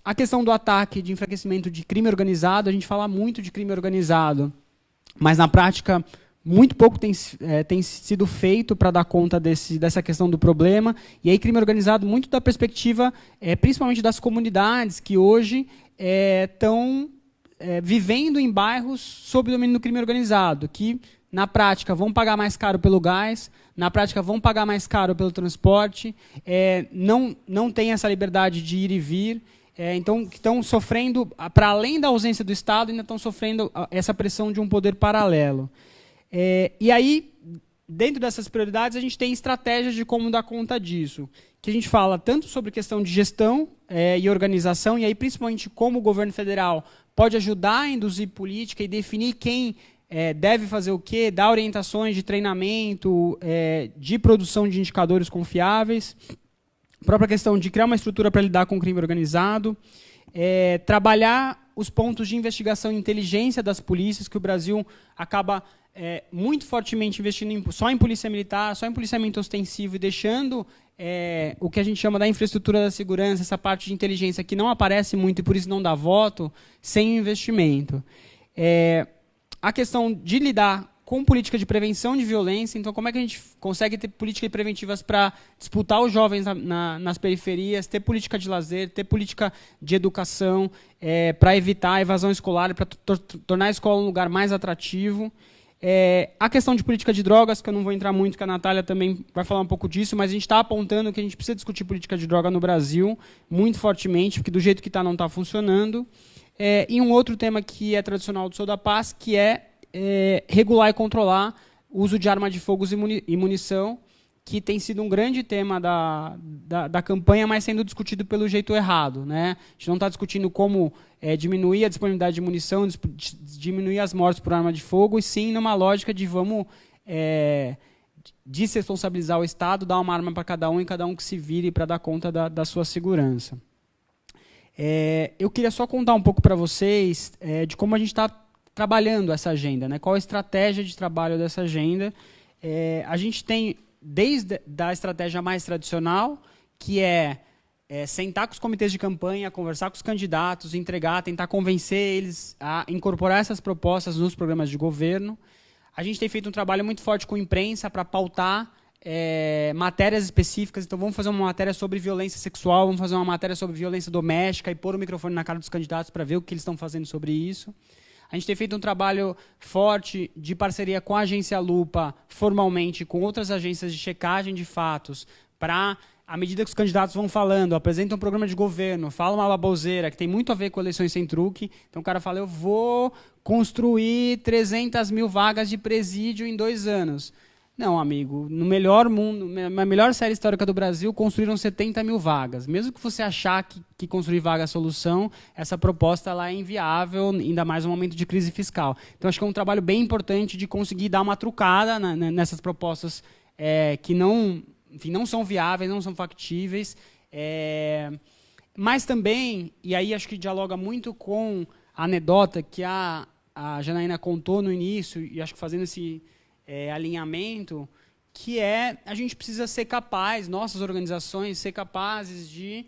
A questão do ataque, de enfraquecimento de crime organizado, a gente fala muito de crime organizado, mas na prática muito pouco tem sido feito para dar conta dessa questão do problema. E aí crime organizado muito da perspectiva, principalmente das comunidades que hoje estão vivendo em bairros sob domínio do crime organizado, que na prática vão pagar mais caro pelo gás, na prática vão pagar mais caro pelo transporte, não tem essa liberdade de ir e vir. Então, que estão sofrendo, para além da ausência do Estado, ainda estão sofrendo essa pressão de um poder paralelo. E aí, dentro dessas prioridades, a gente tem estratégias de como dar conta disso, que a gente fala tanto sobre questão de gestão e organização, e aí principalmente como o governo federal pode ajudar a induzir política e definir quem deve fazer o quê, dar orientações de treinamento, de produção de indicadores confiáveis, a própria questão de criar uma estrutura para lidar com o crime organizado, trabalhar os pontos de investigação e inteligência das polícias, que o Brasil acaba muito fortemente investindo só em polícia militar, só em policiamento ostensivo, e deixando o que a gente chama da infraestrutura da segurança, essa parte de inteligência que não aparece muito e por isso não dá voto, sem investimento. A questão de lidar com política de prevenção de violência. Então, como é que a gente consegue ter políticas preventivas para disputar os jovens nas periferias, ter política de lazer, ter política de educação, para evitar a evasão escolar, para tornar a escola um lugar mais atrativo. A questão de política de drogas, que eu não vou entrar muito, que a Natália também vai falar um pouco disso, mas a gente está apontando que a gente precisa discutir política de droga no Brasil, muito fortemente, porque do jeito que está não está funcionando. E um outro tema que é tradicional do Sou da Paz, que é regular e controlar o uso de armas de fogo e munição, que tem sido um grande tema da campanha, mas sendo discutido pelo jeito errado, né? A gente não está discutindo como diminuir a disponibilidade de munição, diminuir as mortes por arma de fogo, e sim numa lógica de vamos desresponsabilizar o Estado, dar uma arma para cada um e cada um que se vire para dar conta da sua segurança. Eu queria só contar um pouco para vocês de como a gente está trabalhando essa agenda, né? Qual a estratégia de trabalho dessa agenda. A gente tem, desde a estratégia mais tradicional, que sentar com os comitês de campanha, conversar com os candidatos, entregar, tentar convencer eles a incorporar essas propostas nos programas de governo. A gente tem feito um trabalho muito forte com a imprensa para pautar matérias específicas. Então, vamos fazer uma matéria sobre violência sexual, vamos fazer uma matéria sobre violência doméstica e pôr o microfone na cara dos candidatos para ver o que eles estão fazendo sobre isso. A gente tem feito um trabalho forte de parceria com a Agência Lupa, formalmente, com outras agências de checagem de fatos, para, à medida que os candidatos vão falando, apresentam um programa de governo, falam uma baboseira, que tem muito a ver com eleições sem truque. Então o cara fala, eu vou construir 300 mil vagas de presídio em 2 anos. Não, amigo, no melhor mundo, na melhor série histórica do Brasil, construíram 70 mil vagas. Mesmo que você achar que construir vaga é a solução, essa proposta ela é inviável, ainda mais no momento de crise fiscal. Então, acho que é um trabalho bem importante de conseguir dar uma trucada nessas propostas que não são viáveis, não são factíveis. Mas também, e aí acho que dialoga muito com a anedota que a Janaína contou no início, e acho que fazendo esse alinhamento, que a gente precisa ser capaz, nossas organizações, ser capazes de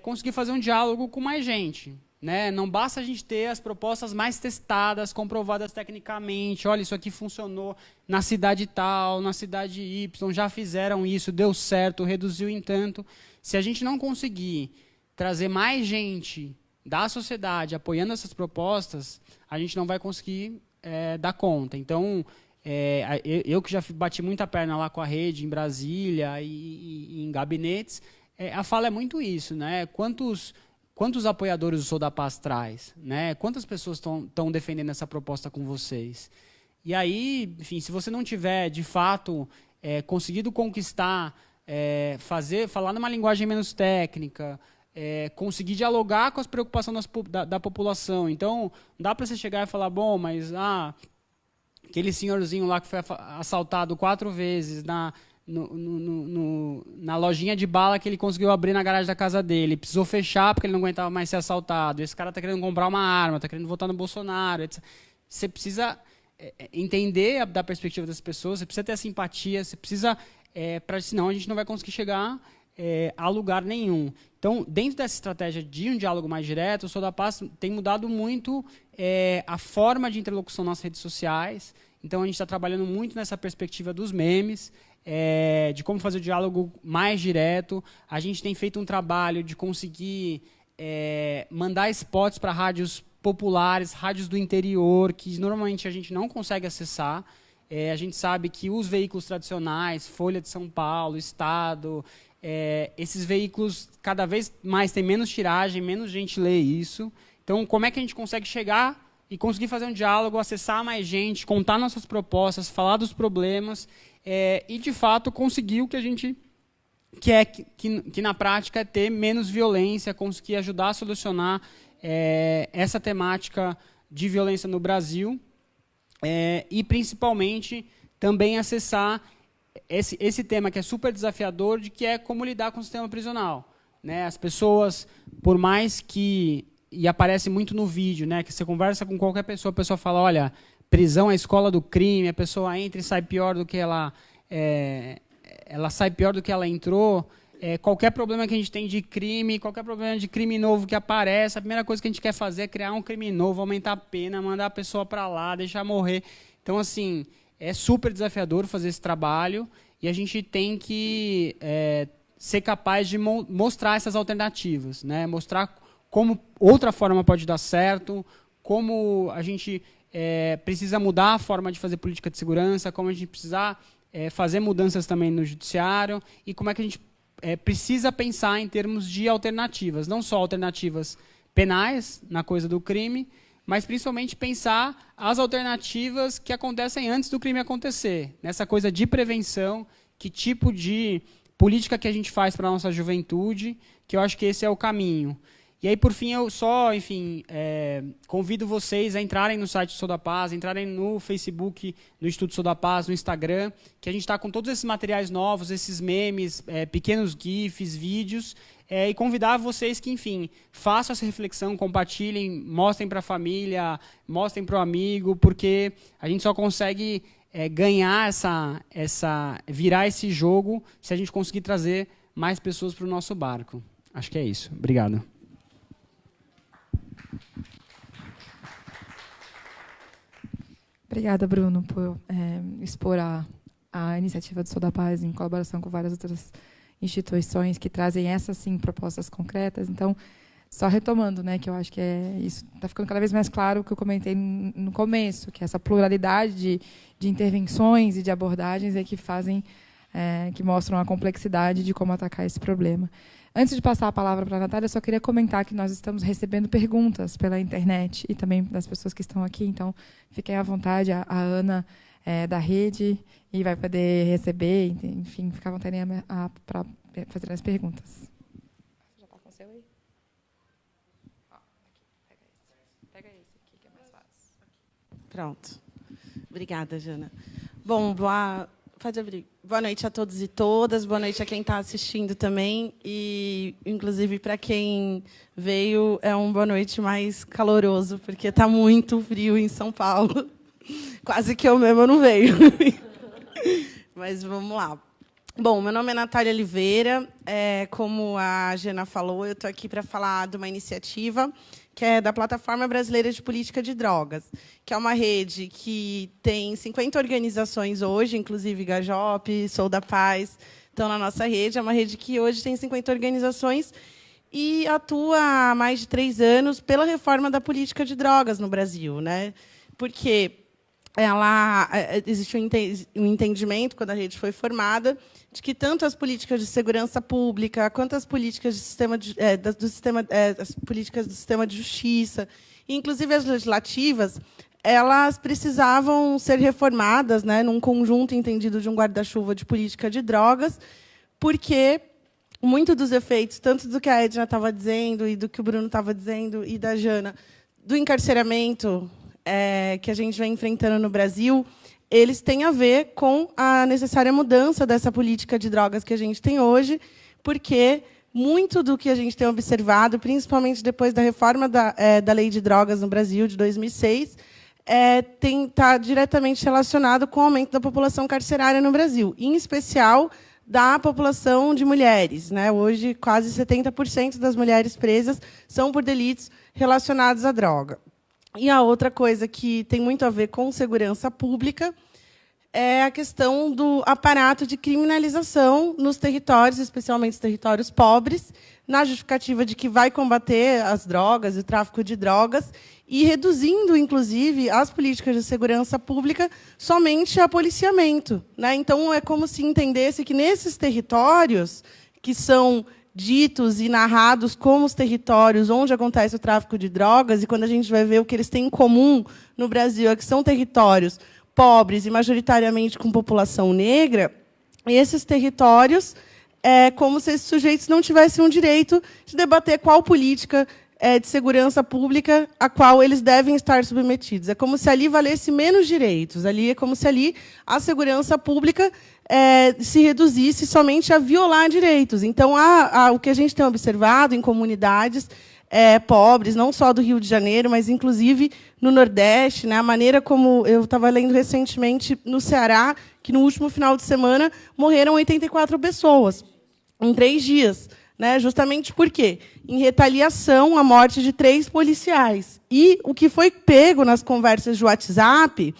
conseguir fazer um diálogo com mais gente. Né? Não basta a gente ter as propostas mais testadas, comprovadas tecnicamente, olha, isso aqui funcionou na cidade tal, na cidade Y, já fizeram isso, deu certo, reduziu em tanto. Se a gente não conseguir trazer mais gente da sociedade apoiando essas propostas, a gente não vai conseguir dar conta. Então, eu que já bati muita perna lá com a rede em Brasília e em gabinetes, a fala é muito isso, né? Quantos apoiadores o Sou da Paz traz, né? Quantas pessoas estão defendendo essa proposta com vocês? E aí, enfim, se você não tiver de fato conseguido conquistar, falar numa linguagem menos técnica, conseguir dialogar com as preocupações da população. Então, não dá para você chegar e falar, bom, mas aquele senhorzinho lá que foi assaltado 4 vezes na lojinha de bala que ele conseguiu abrir na garagem da casa dele, precisou fechar porque ele não aguentava mais ser assaltado, esse cara está querendo comprar uma arma, está querendo votar no Bolsonaro, etc. Você precisa entender da perspectiva das pessoas, você precisa ter a simpatia, você precisa, senão a gente não vai conseguir chegar a lugar nenhum. Então, dentro dessa estratégia de um diálogo mais direto, o Sou da Paz tem mudado muito a forma de interlocução nas redes sociais. Então, a gente está trabalhando muito nessa perspectiva dos memes, de como fazer o diálogo mais direto. A gente tem feito um trabalho de conseguir mandar spots para rádios populares, rádios do interior, que normalmente a gente não consegue acessar. A gente sabe que os veículos tradicionais, Folha de São Paulo, Estado, esses veículos cada vez mais têm menos tiragem, menos gente lê isso. Então, como é que a gente consegue chegar e conseguir fazer um diálogo, acessar mais gente, contar nossas propostas, falar dos problemas e, de fato, conseguir o que a gente quer, que na prática é ter menos violência, conseguir ajudar a solucionar essa temática de violência no Brasil e, principalmente, também acessar esse tema que é super desafiador, de que é como lidar com o sistema prisional. Né? As pessoas, por mais que... E aparece muito no vídeo, né, que você conversa com qualquer pessoa, a pessoa fala, olha, prisão é a escola do crime, a pessoa entra e sai pior do que ela sai pior do que ela entrou. Qualquer problema que a gente tem de crime, qualquer problema de crime novo que aparece, a primeira coisa que a gente quer fazer é criar um crime novo, aumentar a pena, mandar a pessoa para lá, deixar morrer. Então, assim, é super desafiador fazer esse trabalho e a gente tem que ser capaz de mostrar essas alternativas, né? Mostrar como outra forma pode dar certo, como a gente precisa mudar a forma de fazer política de segurança, como a gente precisa fazer mudanças também no judiciário e como é que a gente precisa pensar em termos de alternativas, não só alternativas penais na coisa do crime, mas principalmente pensar as alternativas que acontecem antes do crime acontecer, nessa coisa de prevenção, que tipo de política que a gente faz para a nossa juventude, que eu acho que esse é o caminho. E aí, por fim, eu só, enfim, convido vocês a entrarem no site do Sou da Paz, entrarem no Facebook do Instituto Sou da Paz, no Instagram, que a gente está com todos esses materiais novos, esses memes, pequenos GIFs, vídeos, e convidar vocês que, enfim, façam essa reflexão, compartilhem, mostrem para a família, mostrem para o amigo, porque a gente só consegue ganhar virar esse jogo se a gente conseguir trazer mais pessoas para o nosso barco. Acho que é isso. Obrigado. Obrigada, Bruno, por expor a iniciativa do Sou da Paz em colaboração com várias outras instituições que trazem essas, sim, propostas concretas. Então, só retomando, né, que eu acho que isso está ficando cada vez mais claro o que eu comentei no começo, que essa pluralidade de intervenções e de abordagens que fazem, que mostram a complexidade de como atacar esse problema. Antes de passar a palavra para a Natália, eu só queria comentar que nós estamos recebendo perguntas pela internet e também das pessoas que estão aqui, então fiquem à vontade, a Ana da rede e vai poder receber, enfim, ficar à vontade para fazer as perguntas. Já está com o seu aí? Pega esse aqui, que é mais fácil. Pronto. Obrigada, Jana. Bom, boa noite a todos e todas, boa noite a quem está assistindo também, e, inclusive, para quem veio, é um boa noite mais caloroso, porque está muito frio em São Paulo. Quase que eu mesma não veio. Mas vamos lá. Bom, meu nome é Natália Oliveira. Como a Jana falou, eu estou aqui para falar de uma iniciativa que é da Plataforma Brasileira de Política de Drogas, que é uma rede que tem 50 organizações hoje, inclusive Gajop, Sou da Paz, estão na nossa rede. É uma rede que hoje tem 50 organizações e atua há mais de 3 anos pela reforma da política de drogas no Brasil, né? Porque existe um entendimento, quando a rede foi formada, de que tanto as políticas de segurança pública quanto as políticas as políticas do sistema de justiça, inclusive as legislativas, elas precisavam ser reformadas, né, num conjunto entendido de um guarda-chuva de política de drogas, porque muito dos efeitos, tanto do que a Edna estava dizendo e do que o Bruno estava dizendo e da Jana, do encarceramento que a gente vem enfrentando no Brasil, eles têm a ver com a necessária mudança dessa política de drogas que a gente tem hoje, porque muito do que a gente tem observado, principalmente depois da reforma da Lei de Drogas no Brasil, de 2006, está diretamente relacionado com o aumento da população carcerária no Brasil, em especial da população de mulheres. Né? Hoje, quase 70% das mulheres presas são por delitos relacionados à droga. E a outra coisa que tem muito a ver com segurança pública é a questão do aparato de criminalização nos territórios, especialmente os territórios pobres, na justificativa de que vai combater as drogas e o tráfico de drogas, e reduzindo, inclusive, as políticas de segurança pública somente a policiamento. Né? Então, é como se entendesse que, nesses territórios, que são ditos e narrados como os territórios onde acontece o tráfico de drogas, e quando a gente vai ver o que eles têm em comum no Brasil, é que são territórios pobres e majoritariamente com população negra, esses territórios é como se esses sujeitos não tivessem o direito de debater qual política de segurança pública a qual eles devem estar submetidos. É como se ali valesse menos direitos. Ali é como se ali a segurança pública se reduzisse somente a violar direitos. Então, o que a gente tem observado em comunidades pobres, não só do Rio de Janeiro, mas, inclusive, no Nordeste, né, a maneira como eu estava lendo recentemente no Ceará, que, no último final de semana, morreram 84 pessoas em 3 dias. Né, justamente por quê? Em retaliação à morte de 3 policiais. E o que foi pego nas conversas de WhatsApp,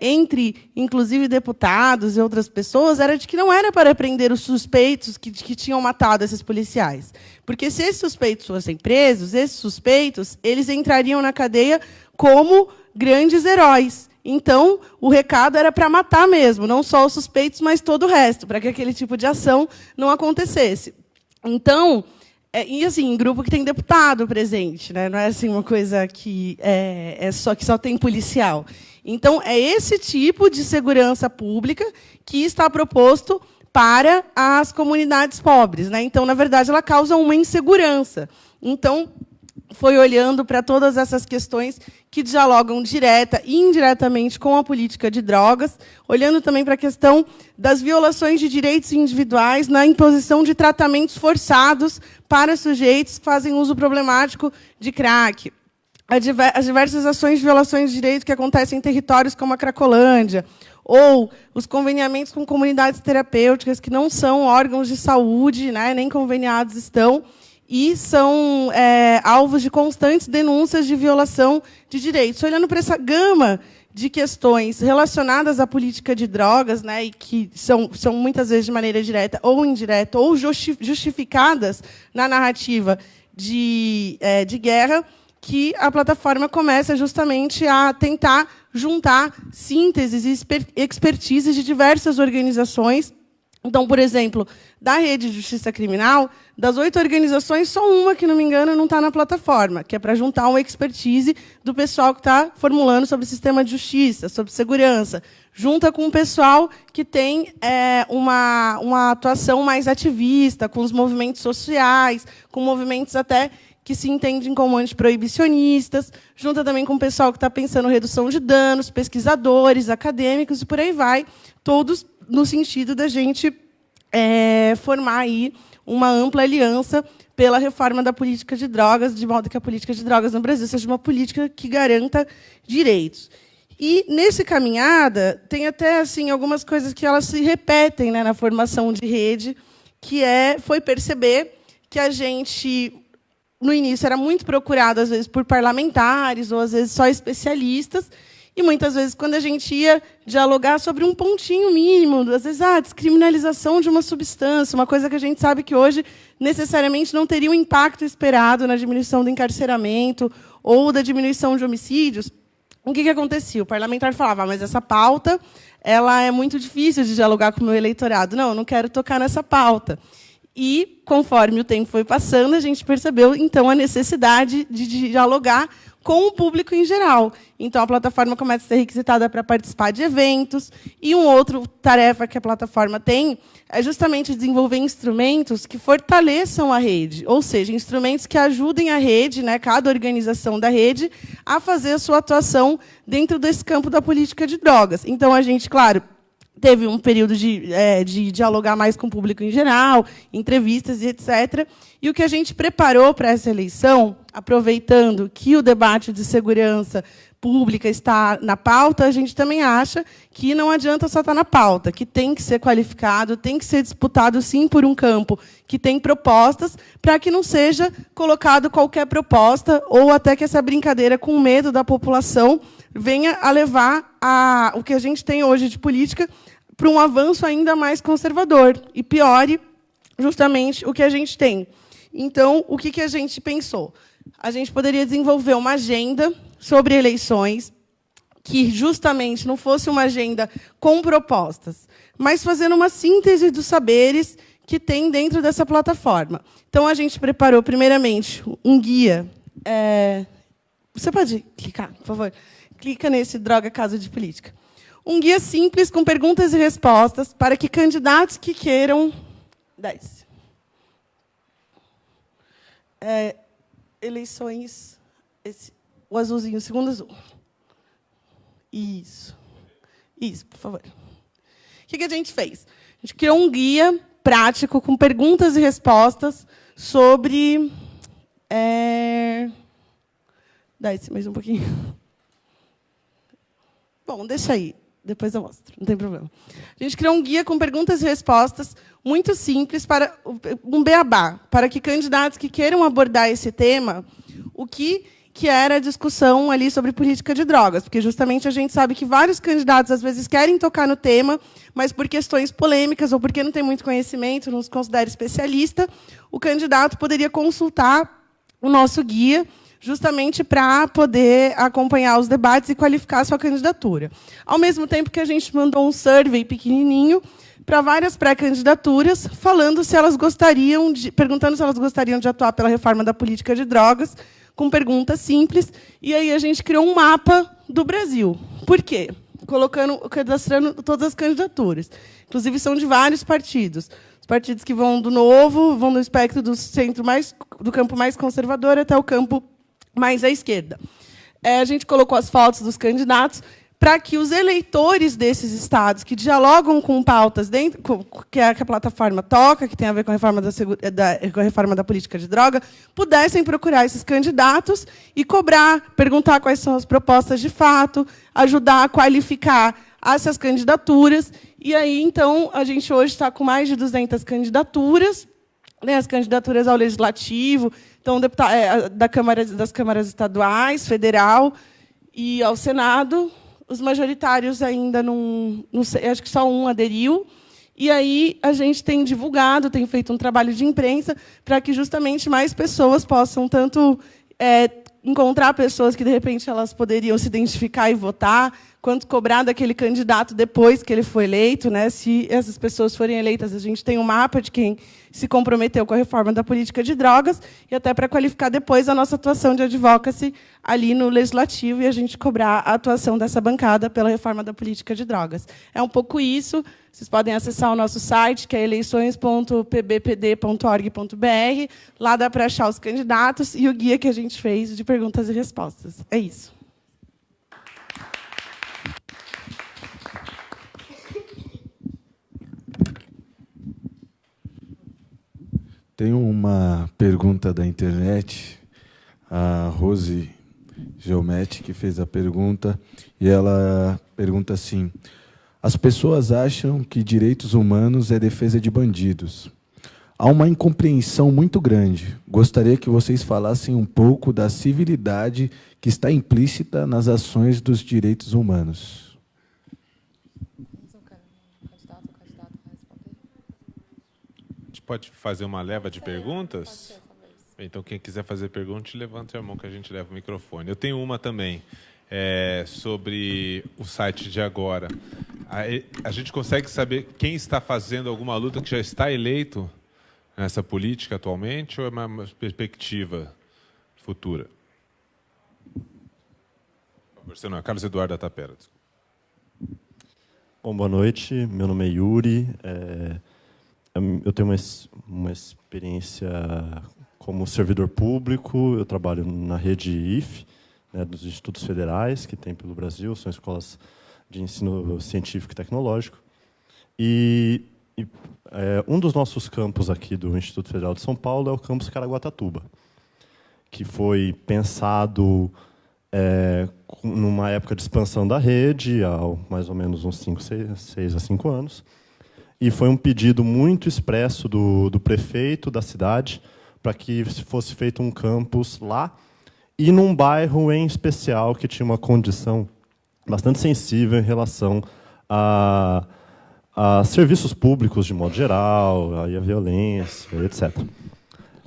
entre, inclusive, deputados e outras pessoas, era de que não era para prender os suspeitos que tinham matado esses policiais. Porque, se esses suspeitos fossem presos, esses suspeitos eles entrariam na cadeia como grandes heróis. Então, o recado era para matar mesmo, não só os suspeitos, mas todo o resto, para que aquele tipo de ação não acontecesse. Então, e assim, em grupo que tem deputado presente, né? Não é assim uma coisa que só tem policial. Então, é esse tipo de segurança pública que está proposto para as comunidades pobres. Né? Então, na verdade, ela causa uma insegurança. Então, foi olhando para todas essas questões que dialogam direta e indiretamente com a política de drogas, olhando também para a questão das violações de direitos individuais na imposição de tratamentos forçados para sujeitos que fazem uso problemático de crack, as diversas ações de violações de direitos que acontecem em territórios como a Cracolândia, ou os conveniamentos com comunidades terapêuticas que não são órgãos de saúde, né, nem conveniados estão, e são alvos de constantes denúncias de violação de direitos. Olhando para essa gama de questões relacionadas à política de drogas, né, e que são muitas vezes de maneira direta ou indireta, ou justificadas na narrativa de guerra, que a plataforma começa justamente a tentar juntar sínteses e expertises de diversas organizações. Então, por exemplo, da Rede de Justiça Criminal, das 8 organizações, só uma, que não me engano, não está na plataforma, que é para juntar uma expertise do pessoal que está formulando sobre o sistema de justiça, sobre segurança, junta com o pessoal que tem uma atuação mais ativista, com os movimentos sociais, com movimentos até que se entendem como antiproibicionistas, junta também com o pessoal que está pensando em redução de danos, pesquisadores, acadêmicos, e por aí vai, todos no sentido da gente formar aí uma ampla aliança pela reforma da política de drogas, de modo que a política de drogas no Brasil seja uma política que garanta direitos. E, nessa caminhada, tem até assim, algumas coisas que elas se repetem, né, na formação de rede, que foi perceber que a gente, no início, era muito procurado, às vezes, por parlamentares, ou, às vezes, só especialistas, e, muitas vezes, quando a gente ia dialogar sobre um pontinho mínimo, às vezes, descriminalização de uma substância, uma coisa que a gente sabe que hoje, necessariamente, não teria o impacto esperado na diminuição do encarceramento ou da diminuição de homicídios, o que acontecia? O parlamentar falava, mas essa pauta ela é muito difícil de dialogar com o meu eleitorado. Não quero tocar nessa pauta. E, conforme o tempo foi passando, a gente percebeu, então, a necessidade de dialogar com o público em geral. Então, a plataforma começa a ser requisitada para participar de eventos. E uma outra tarefa que a plataforma tem é justamente desenvolver instrumentos que fortaleçam a rede, ou seja, instrumentos que ajudem a rede, né, cada organização da rede, a fazer a sua atuação dentro desse campo da política de drogas. Então, a gente, claro, teve um período de dialogar mais com o público em geral, entrevistas e etc. E o que a gente preparou para essa eleição, aproveitando que o debate de segurança pública está na pauta, a gente também acha que não adianta só estar na pauta, que tem que ser qualificado, tem que ser disputado, sim, por um campo que tem propostas, para que não seja colocado qualquer proposta, ou até que essa brincadeira com medo da população venha a levar o que a gente tem hoje de política para um avanço ainda mais conservador e piore justamente o que a gente tem. Então, o que a gente pensou? A gente poderia desenvolver uma agenda sobre eleições que justamente não fosse uma agenda com propostas, mas fazendo uma síntese dos saberes que tem dentro dessa plataforma. Então, a gente preparou, primeiramente, um guia. Você pode clicar, por favor? Clica nesse Droga Caso de Política. Um guia simples com perguntas e respostas para que candidatos que queiram... eleições... o azulzinho, o segundo azul. Isso. Isso, por favor. O que a gente fez? A gente criou um guia prático com perguntas e respostas sobre... Dá esse mais um pouquinho. Bom, deixa aí. Depois eu mostro, não tem problema. A gente criou um guia com perguntas e respostas muito simples, para um beabá, para que candidatos que queiram abordar esse tema, o que era a discussão ali sobre política de drogas, porque justamente a gente sabe que vários candidatos às vezes querem tocar no tema, mas por questões polêmicas ou porque não tem muito conhecimento, não se considera especialista, o candidato poderia consultar o nosso guia, justamente para poder acompanhar os debates e qualificar a sua candidatura. Ao mesmo tempo que a gente mandou um survey pequenininho para várias pré-candidaturas, perguntando se elas gostariam de atuar pela reforma da política de drogas, com perguntas simples, e aí a gente criou um mapa do Brasil. Por quê? Cadastrando todas as candidaturas. Inclusive, são de vários partidos. Os partidos que vão do Novo, vão no espectro do campo mais conservador até o campo mais à esquerda. A gente colocou as fotos dos candidatos para que os eleitores desses estados que dialogam com pautas que a plataforma toca, que tem a ver com a reforma da política de droga, pudessem procurar esses candidatos e cobrar, perguntar quais são as propostas de fato, ajudar a qualificar essas candidaturas. E aí, então, a gente hoje está com mais de 200 candidaturas, né, as candidaturas ao Legislativo, então, das câmaras estaduais, federal e ao Senado. Os majoritários ainda não sei, acho que só um aderiu. E aí a gente tem divulgado, tem feito um trabalho de imprensa para que justamente mais pessoas possam tanto encontrar pessoas que, de repente, elas poderiam se identificar e votar, quanto cobrar daquele candidato depois que ele foi eleito, né? Se essas pessoas forem eleitas, a gente tem um mapa de quem se comprometeu com a reforma da política de drogas, e até para qualificar depois a nossa atuação de advocacy ali no Legislativo e a gente cobrar a atuação dessa bancada pela reforma da política de drogas. É um pouco isso. Vocês podem acessar o nosso site, que é eleições.pbpd.org.br. Lá dá para achar os candidatos e o guia que a gente fez de perguntas e respostas. É isso. Tem uma pergunta da internet, a Rose Geometti, que fez a pergunta, e ela pergunta assim: as pessoas acham que direitos humanos é defesa de bandidos. Há uma incompreensão muito grande. Gostaria que vocês falassem um pouco da civilidade que está implícita nas ações dos direitos humanos. Pode fazer uma leva de perguntas? Então, quem quiser fazer pergunta, levante a mão que a gente leva o microfone. Eu tenho uma também, sobre o site de agora. A gente consegue saber quem está fazendo alguma luta que já está eleito? nessa política atualmente ou é uma perspectiva futura? Carlos Eduardo da Tapera. Bom, boa noite, meu nome é Yuri. Eu tenho uma experiência como servidor público, eu trabalho na rede IFE, né, dos Institutos Federais, que tem pelo Brasil, são escolas de ensino científico e tecnológico. E um dos nossos campos aqui do Instituto Federal de São Paulo é o campus Caraguatatuba, que foi pensado numa época de expansão da rede, há mais ou menos uns 6 a 5 anos, e foi um pedido muito expresso do prefeito da cidade para que fosse feito um campus lá, e num bairro em especial que tinha uma condição bastante sensível em relação a serviços públicos de modo geral, a violência, etc.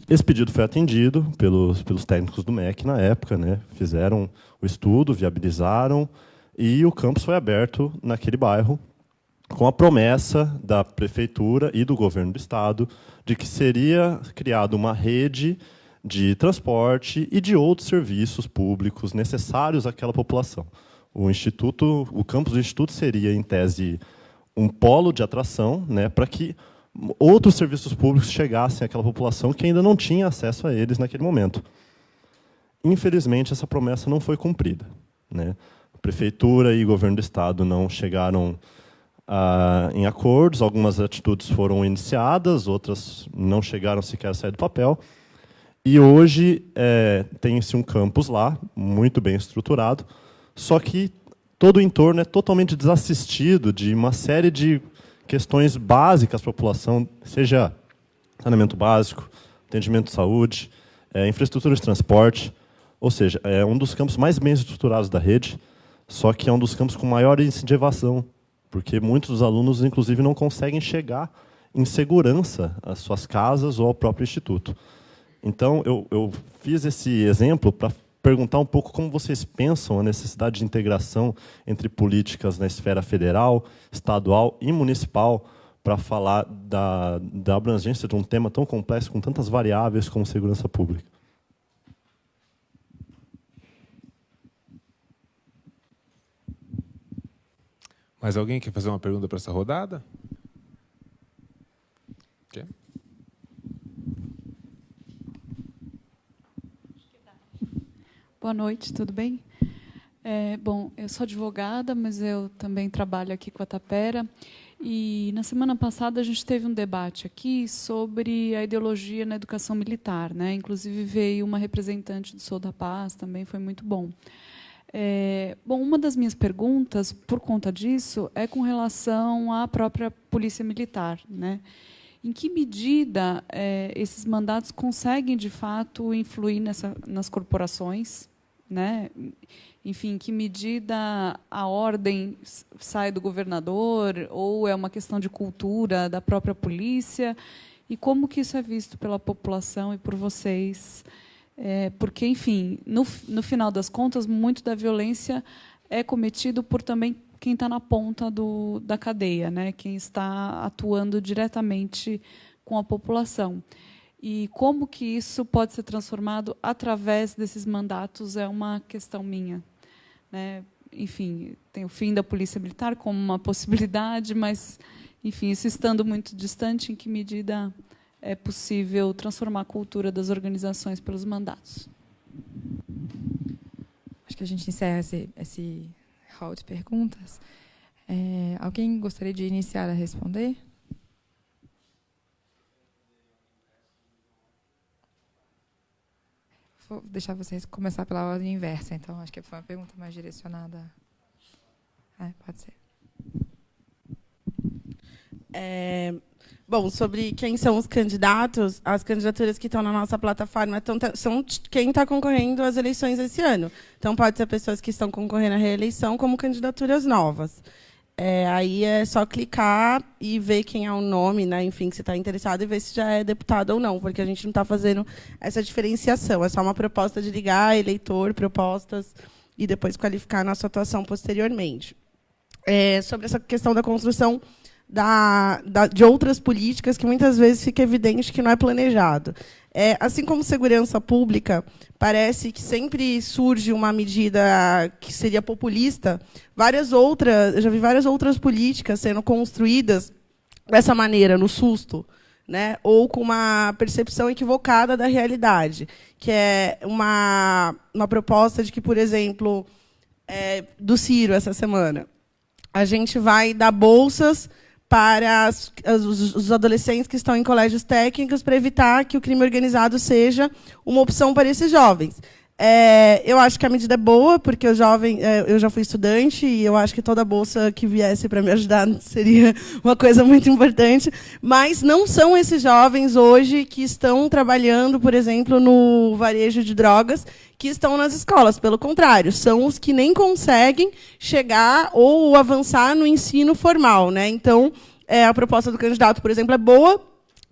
Esse pedido foi atendido pelos técnicos do MEC na época, né? Fizeram o estudo, viabilizaram, e o campus foi aberto naquele bairro, com a promessa da prefeitura e do governo do estado de que seria criada uma rede de transporte e de outros serviços públicos necessários àquela população. O campus do instituto seria, em tese, um polo de atração, né, para que outros serviços públicos chegassem àquela população que ainda não tinha acesso a eles naquele momento. Infelizmente, essa promessa não foi cumprida, né? A prefeitura e o governo do estado não chegaram em acordos, algumas atitudes foram iniciadas, outras não chegaram sequer a sair do papel. E hoje tem-se um campus lá, muito bem estruturado, só que todo o entorno é totalmente desassistido de uma série de questões básicas para a população, seja saneamento básico, atendimento de saúde, infraestrutura de transporte, ou seja, é um dos campos mais bem estruturados da rede, só que é um dos campos com maior índice de evasão, porque muitos dos alunos, inclusive, não conseguem chegar em segurança às suas casas ou ao próprio instituto. Então, eu fiz esse exemplo para perguntar um pouco como vocês pensam a necessidade de integração entre políticas na esfera federal, estadual e municipal para falar da abrangência de um tema tão complexo, com tantas variáveis como segurança pública. Mais alguém quer fazer uma pergunta para essa rodada? Quer? Boa noite, tudo bem? Bom, eu sou advogada, mas eu também trabalho aqui com a Tapera. E, na semana passada, a gente teve um debate aqui sobre a ideologia na educação militar, né? Inclusive, veio uma representante do Sou da Paz, também foi muito bom. Bom, uma das minhas perguntas, por conta disso, é com relação à própria Polícia Militar, né? Em que medida esses mandatos conseguem, de fato, influir nas corporações, né? Enfim, em que medida a ordem sai do governador ou é uma questão de cultura da própria polícia? E como que isso é visto pela população e por vocês? Porque, enfim, no final das contas, muito da violência é cometido por também quem está na ponta da cadeia, né? Quem está atuando diretamente com a população. E como que isso pode ser transformado através desses mandatos é uma questão minha, né? Enfim, tem o fim da Polícia Militar como uma possibilidade, mas, enfim, isso estando muito distante, em que medida é possível transformar a cultura das organizações pelos mandatos? Acho que a gente encerra esse hall de perguntas. Alguém gostaria de iniciar a responder? Vou deixar vocês começar pela ordem inversa, então acho que foi uma pergunta mais direcionada. Pode ser. Bom, sobre quem são os candidatos, as candidaturas que estão na nossa plataforma são quem está concorrendo às eleições esse ano. Então, pode ser pessoas que estão concorrendo à reeleição como candidaturas novas. Aí é só clicar e ver quem é o nome, né, enfim, que você está interessado, e ver se já é deputado ou não, porque a gente não está fazendo essa diferenciação. É só uma proposta de ligar, eleitor, propostas, e depois qualificar a nossa atuação posteriormente. Sobre essa questão da construção de outras políticas que muitas vezes fica evidente que não é planejado. Assim como segurança pública, parece que sempre surge uma medida que seria populista, eu já vi várias outras políticas sendo construídas dessa maneira, no susto, né? Ou com uma percepção equivocada da realidade, que é uma proposta de que, por exemplo, do Ciro, essa semana, a gente vai dar bolsas para os adolescentes que estão em colégios técnicos para evitar que o crime organizado seja uma opção para esses jovens. Eu acho que a medida é boa, porque eu já fui estudante e eu acho que toda bolsa que viesse para me ajudar seria uma coisa muito importante, mas não são esses jovens hoje que estão trabalhando, por exemplo, no varejo de drogas, que estão nas escolas. Pelo contrário, são os que nem conseguem chegar ou avançar no ensino formal, né? Então, a proposta do candidato, por exemplo, é boa,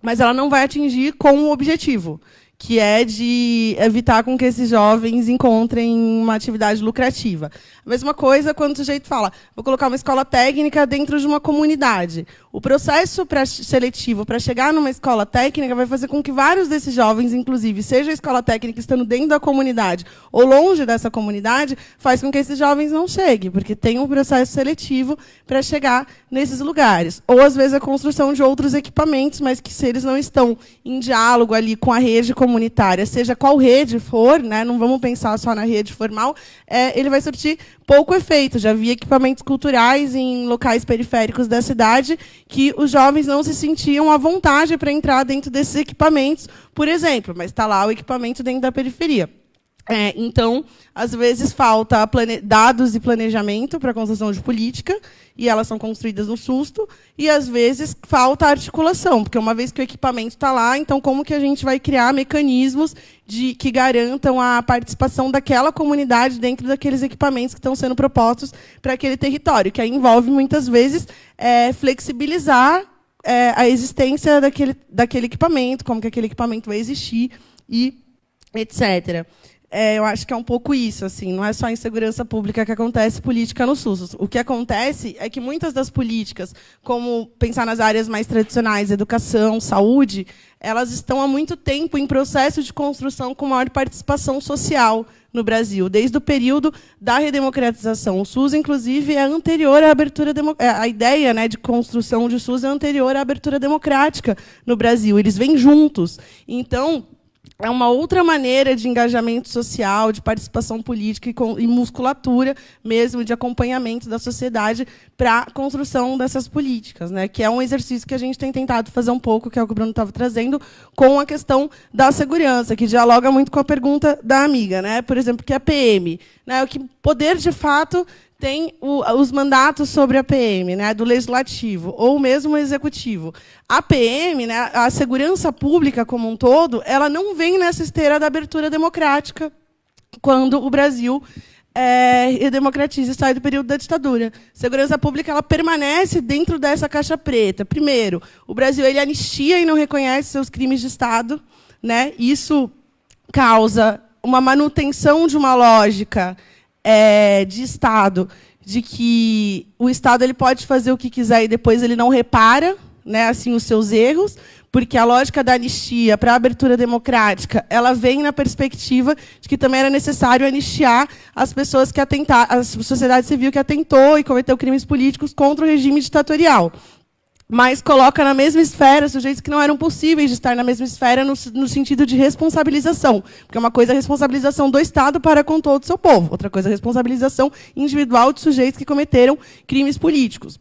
mas ela não vai atingir com o objetivo, que é de evitar com que esses jovens encontrem uma atividade lucrativa. A mesma coisa quando o sujeito fala, vou colocar uma escola técnica dentro de uma comunidade. O processo seletivo para chegar numa escola técnica vai fazer com que vários desses jovens, inclusive, seja a escola técnica estando dentro da comunidade ou longe dessa comunidade, faz com que esses jovens não cheguem, porque tem um processo seletivo para chegar nesses lugares. Ou, às vezes, a construção de outros equipamentos, mas que, se eles não estão em diálogo ali com a rede comunitária, seja qual rede for, né, não vamos pensar só na rede formal, ele vai surtir pouco efeito. Já vi equipamentos culturais em locais periféricos da cidade que os jovens não se sentiam à vontade para entrar dentro desses equipamentos, por exemplo, mas está lá o equipamento dentro da periferia. Então, às vezes, falta dados e planejamento para a construção de política, e elas são construídas no susto, e, às vezes, falta articulação, porque, uma vez que o equipamento está lá, então, como que a gente vai criar mecanismos que garantam a participação daquela comunidade dentro daqueles equipamentos que estão sendo propostos para aquele território, que aí envolve, muitas vezes, flexibilizar a existência daquele equipamento, como que aquele equipamento vai existir, e etc. Eu acho que é um pouco isso, assim, não é só em segurança pública que acontece política no SUS. O que acontece é que muitas das políticas, como pensar nas áreas mais tradicionais, educação, saúde, elas estão há muito tempo em processo de construção com maior participação social no Brasil, desde o período da redemocratização. O SUS, inclusive, é anterior à abertura a ideia, né, de construção de SUS é anterior à abertura democrática no Brasil. Eles vêm juntos. Então, é uma outra maneira de engajamento social, de participação política e musculatura, mesmo de acompanhamento da sociedade para a construção dessas políticas, né? Que é um exercício que a gente tem tentado fazer um pouco, que é o que o Bruno estava trazendo, com a questão da segurança, que dialoga muito com a pergunta da amiga, né? Por exemplo, que é a PM, né? O que poder, de fato, tem os mandatos sobre a PM, né, do legislativo, ou mesmo o executivo. A PM, né, a segurança pública como um todo, ela não vem nessa esteira da abertura democrática quando o Brasil redemocratiza e sai do período da ditadura. Segurança pública ela permanece dentro dessa caixa preta. Primeiro, o Brasil ele anistia e não reconhece seus crimes de Estado, né? Isso causa uma manutenção de uma lógica de Estado, de que o Estado ele pode fazer o que quiser e depois ele não repara, né, assim, os seus erros, porque a lógica da anistia para a abertura democrática ela vem na perspectiva de que também era necessário anistiar as pessoas que atentaram, a sociedade civil que atentou e cometeu crimes políticos contra o regime ditatorial. Mas coloca na mesma esfera sujeitos que não eram possíveis de estar na mesma esfera no sentido de responsabilização. Porque uma coisa é a responsabilização do Estado para com todo o seu povo. Outra coisa é a responsabilização individual de sujeitos que cometeram crimes políticos.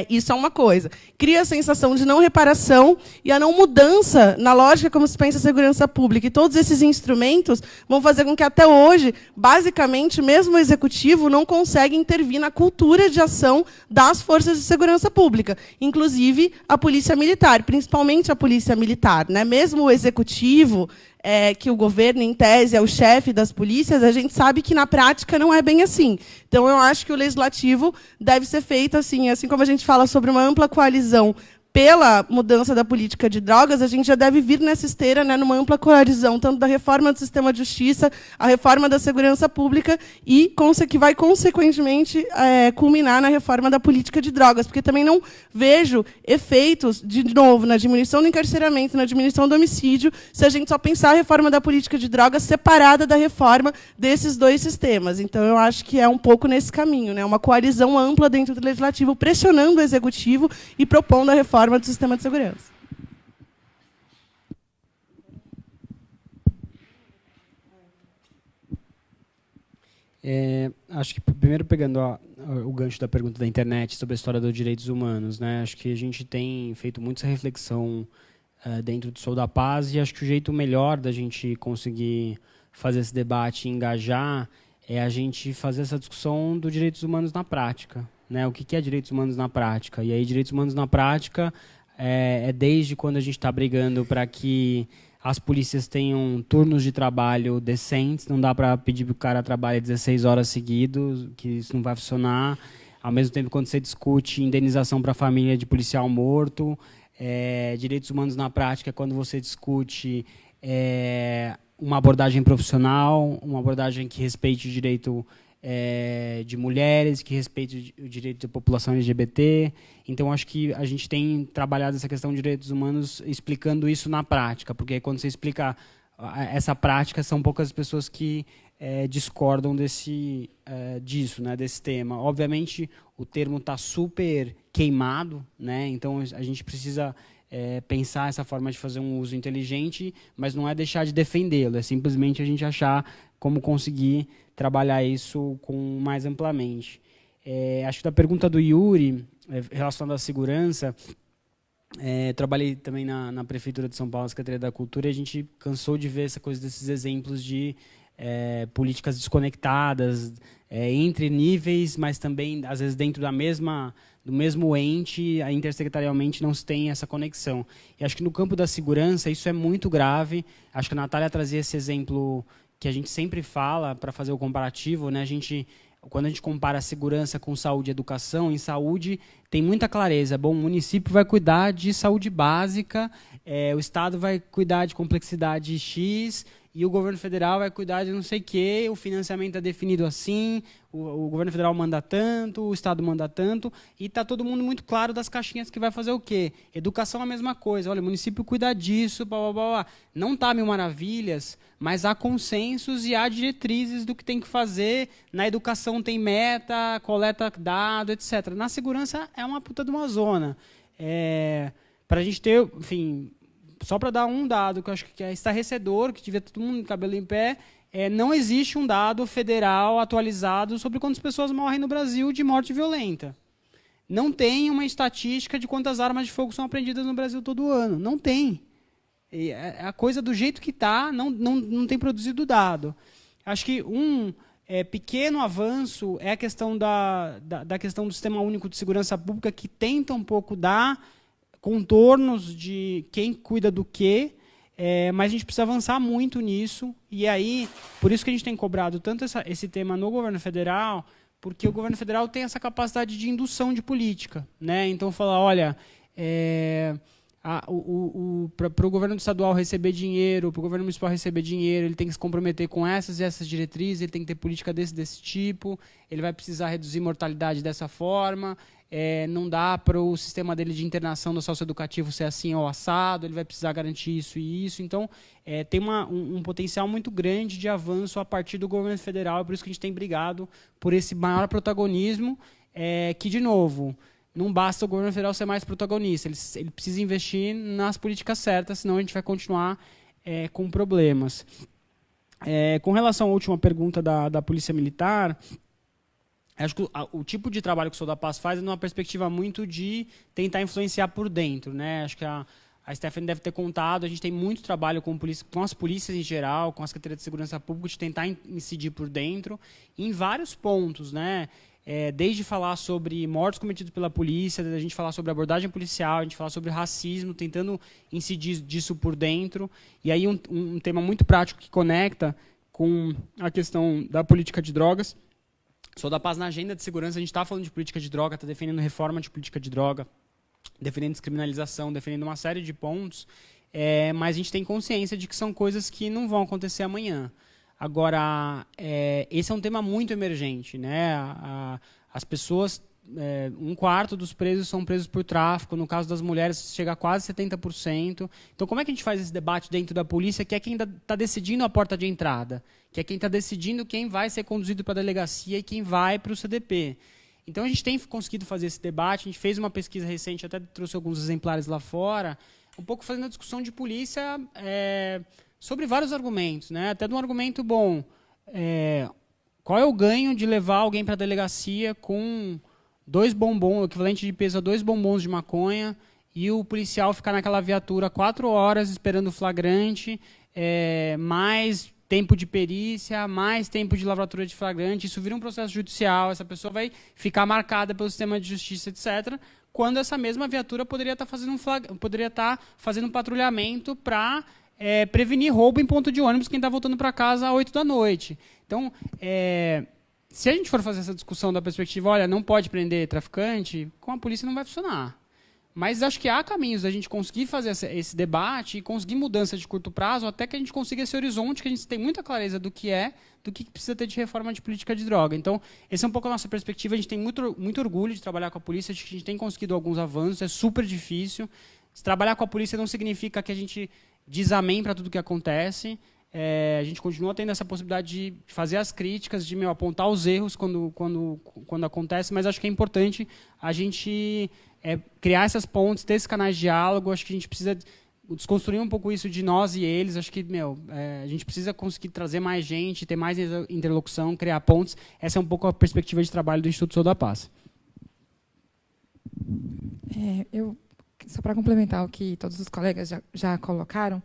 Isso é uma coisa. Cria a sensação de não reparação e a não mudança na lógica como se pensa a segurança pública. E todos esses instrumentos vão fazer com que, até hoje, basicamente, mesmo o executivo não consegue intervir na cultura de ação das forças de segurança pública, inclusive a polícia militar, principalmente a polícia militar, né? Mesmo o executivo, que o governo, em tese, é o chefe das polícias, a gente sabe que, na prática, não é bem assim. Então, eu acho que o legislativo deve ser feito assim como a gente fala sobre uma ampla coalizão pela mudança da política de drogas, a gente já deve vir nessa esteira, né, numa ampla coalizão, tanto da reforma do sistema de justiça, a reforma da segurança pública e que vai, consequentemente, culminar na reforma da política de drogas, porque também não vejo efeitos, de novo, na diminuição do encarceramento, na diminuição do homicídio, se a gente só pensar a reforma da política de drogas separada da reforma desses dois sistemas. Então, eu acho que é um pouco nesse caminho, né, uma coalizão ampla dentro do Legislativo, pressionando o Executivo e propondo a reforma do sistema de segurança. Acho que, primeiro, pegando o gancho da pergunta da internet sobre a história dos direitos humanos, né, acho que a gente tem feito muito essa reflexão dentro do Sou da Paz, e acho que o jeito melhor da gente conseguir fazer esse debate e engajar é a gente fazer essa discussão dos direitos humanos na prática. Né? O que é direitos humanos na prática? E aí, direitos humanos na prática é desde quando a gente está brigando para que as polícias tenham turnos de trabalho decentes, não dá para pedir para o cara trabalhar 16 horas seguidas, que isso não vai funcionar. Ao mesmo tempo, quando você discute indenização para a família de policial morto, direitos humanos na prática é quando você discute uma abordagem profissional, uma abordagem que respeite o direito de mulheres, que respeite o direito da população LGBT. Então, acho que a gente tem trabalhado essa questão de direitos humanos explicando isso na prática, porque quando você explica essa prática, são poucas pessoas que discordam disso, né, desse tema. Obviamente, o termo está super queimado, né, então a gente precisa pensar essa forma de fazer um uso inteligente, mas não é deixar de defendê-lo, é simplesmente a gente achar como conseguir trabalhar isso mais amplamente. Acho que da pergunta do Yuri, relacionada à segurança, trabalhei também na Prefeitura de São Paulo, na Secretaria da Cultura, e a gente cansou de ver essa coisa desses exemplos de políticas desconectadas entre níveis, mas também, às vezes, dentro do mesmo ente, intersecretarialmente não se tem essa conexão. E acho que no campo da segurança isso é muito grave. Acho que a Natália trazia esse exemplo que a gente sempre fala para fazer o comparativo, né? Quando a gente compara a segurança com saúde e educação, em saúde tem muita clareza. Bom, o município vai cuidar de saúde básica, o Estado vai cuidar de complexidade X, e o governo federal vai cuidar de não sei o quê, o financiamento é definido assim, o governo federal manda tanto, o Estado manda tanto, e está todo mundo muito claro das caixinhas que vai fazer o quê. Educação é a mesma coisa, olha, o município cuida disso, blá, blá, blá. Não está mil maravilhas, mas há consensos e há diretrizes do que tem que fazer. Na educação tem meta, coleta dado, etc. Na segurança é uma puta de uma zona. Para a gente ter, enfim... Só para dar um dado que eu acho que é estarrecedor, que tiver todo mundo de cabelo em pé, não existe um dado federal atualizado sobre quantas pessoas morrem no Brasil de morte violenta. Não tem uma estatística de quantas armas de fogo são apreendidas no Brasil todo ano. Não tem. A coisa do jeito que está, não tem produzido dado. Acho que um pequeno avanço é a questão da questão do Sistema Único de Segurança Pública, que tenta um pouco dar contornos de quem cuida do quê, mas a gente precisa avançar muito nisso, e aí, por isso que a gente tem cobrado tanto esse tema no governo federal, porque o governo federal tem essa capacidade de indução de política, né? Então, falar, olha, para o governo estadual receber dinheiro, para o governo municipal receber dinheiro, ele tem que se comprometer com essas e essas diretrizes, ele tem que ter política desse tipo, ele vai precisar reduzir mortalidade dessa forma, não dá para o sistema dele de internação do socioeducativo ser assim ou assado, ele vai precisar garantir isso e isso. Então, tem um potencial muito grande de avanço a partir do governo federal, é por isso que a gente tem brigado por esse maior protagonismo, que, de novo, não basta o governo federal ser mais protagonista, ele precisa investir nas políticas certas, senão a gente vai continuar com problemas. Com relação à última pergunta da Polícia Militar, acho que o tipo de trabalho que o Sou da Paz faz é numa perspectiva muito de tentar influenciar por dentro, né? Acho que a Stephanie deve ter contado, a gente tem muito trabalho com as polícias em geral, com a Secretaria de Segurança Pública, de tentar incidir por dentro, em vários pontos, né? Desde falar sobre mortes cometidas pela polícia, a gente falar sobre abordagem policial, a gente falar sobre racismo, tentando incidir disso por dentro. E aí um tema muito prático que conecta com a questão da política de drogas. Sou da Paz na agenda de segurança, a gente está falando de política de droga, está defendendo reforma de política de droga, defendendo descriminalização, defendendo uma série de pontos, mas a gente tem consciência de que são coisas que não vão acontecer amanhã. Agora, esse é um tema muito emergente, né? As pessoas, 1/4 dos presos são presos por tráfico, no caso das mulheres chega a quase 70%. Então, como é que a gente faz esse debate dentro da polícia, que é quem está decidindo a porta de entrada, que é quem está decidindo quem vai ser conduzido para a delegacia e quem vai para o CDP? Então, a gente tem conseguido fazer esse debate, a gente fez uma pesquisa recente, até trouxe alguns exemplares lá fora, um pouco fazendo a discussão de polícia sobre vários argumentos, né? Até de um argumento bom. Qual é o ganho de levar alguém para a delegacia com 2 bombons, o equivalente de peso a 2 bombons de maconha, e o policial ficar naquela viatura 4 horas esperando o flagrante, mais tempo de perícia, mais tempo de lavratura de flagrante, isso vira um processo judicial, essa pessoa vai ficar marcada pelo sistema de justiça, etc., quando essa mesma viatura poderia estar fazendo um patrulhamento para prevenir roubo em ponto de ônibus quem está voltando para casa às 8 da noite. Então, se a gente for fazer essa discussão da perspectiva, olha, não pode prender traficante, com a polícia não vai funcionar. Mas acho que há caminhos da gente conseguir fazer esse debate e conseguir mudança de curto prazo, até que a gente consiga esse horizonte, que a gente tem muita clareza do que precisa ter de reforma de política de droga. Então, essa é um pouco a nossa perspectiva. A gente tem muito orgulho de trabalhar com a polícia, acho que a gente tem conseguido alguns avanços, é super difícil. Trabalhar com a polícia não significa que a gente diz amém para tudo que acontece. A gente continua tendo essa possibilidade de fazer as críticas, de apontar os erros quando acontece, mas acho que é importante a gente criar essas pontes, ter esses canais de diálogo. Acho que a gente precisa desconstruir um pouco isso de nós e eles. Acho que a gente precisa conseguir trazer mais gente, ter mais interlocução, criar pontes. Essa é um pouco a perspectiva de trabalho do Instituto Sou da Paz. Só para complementar o que todos os colegas já colocaram,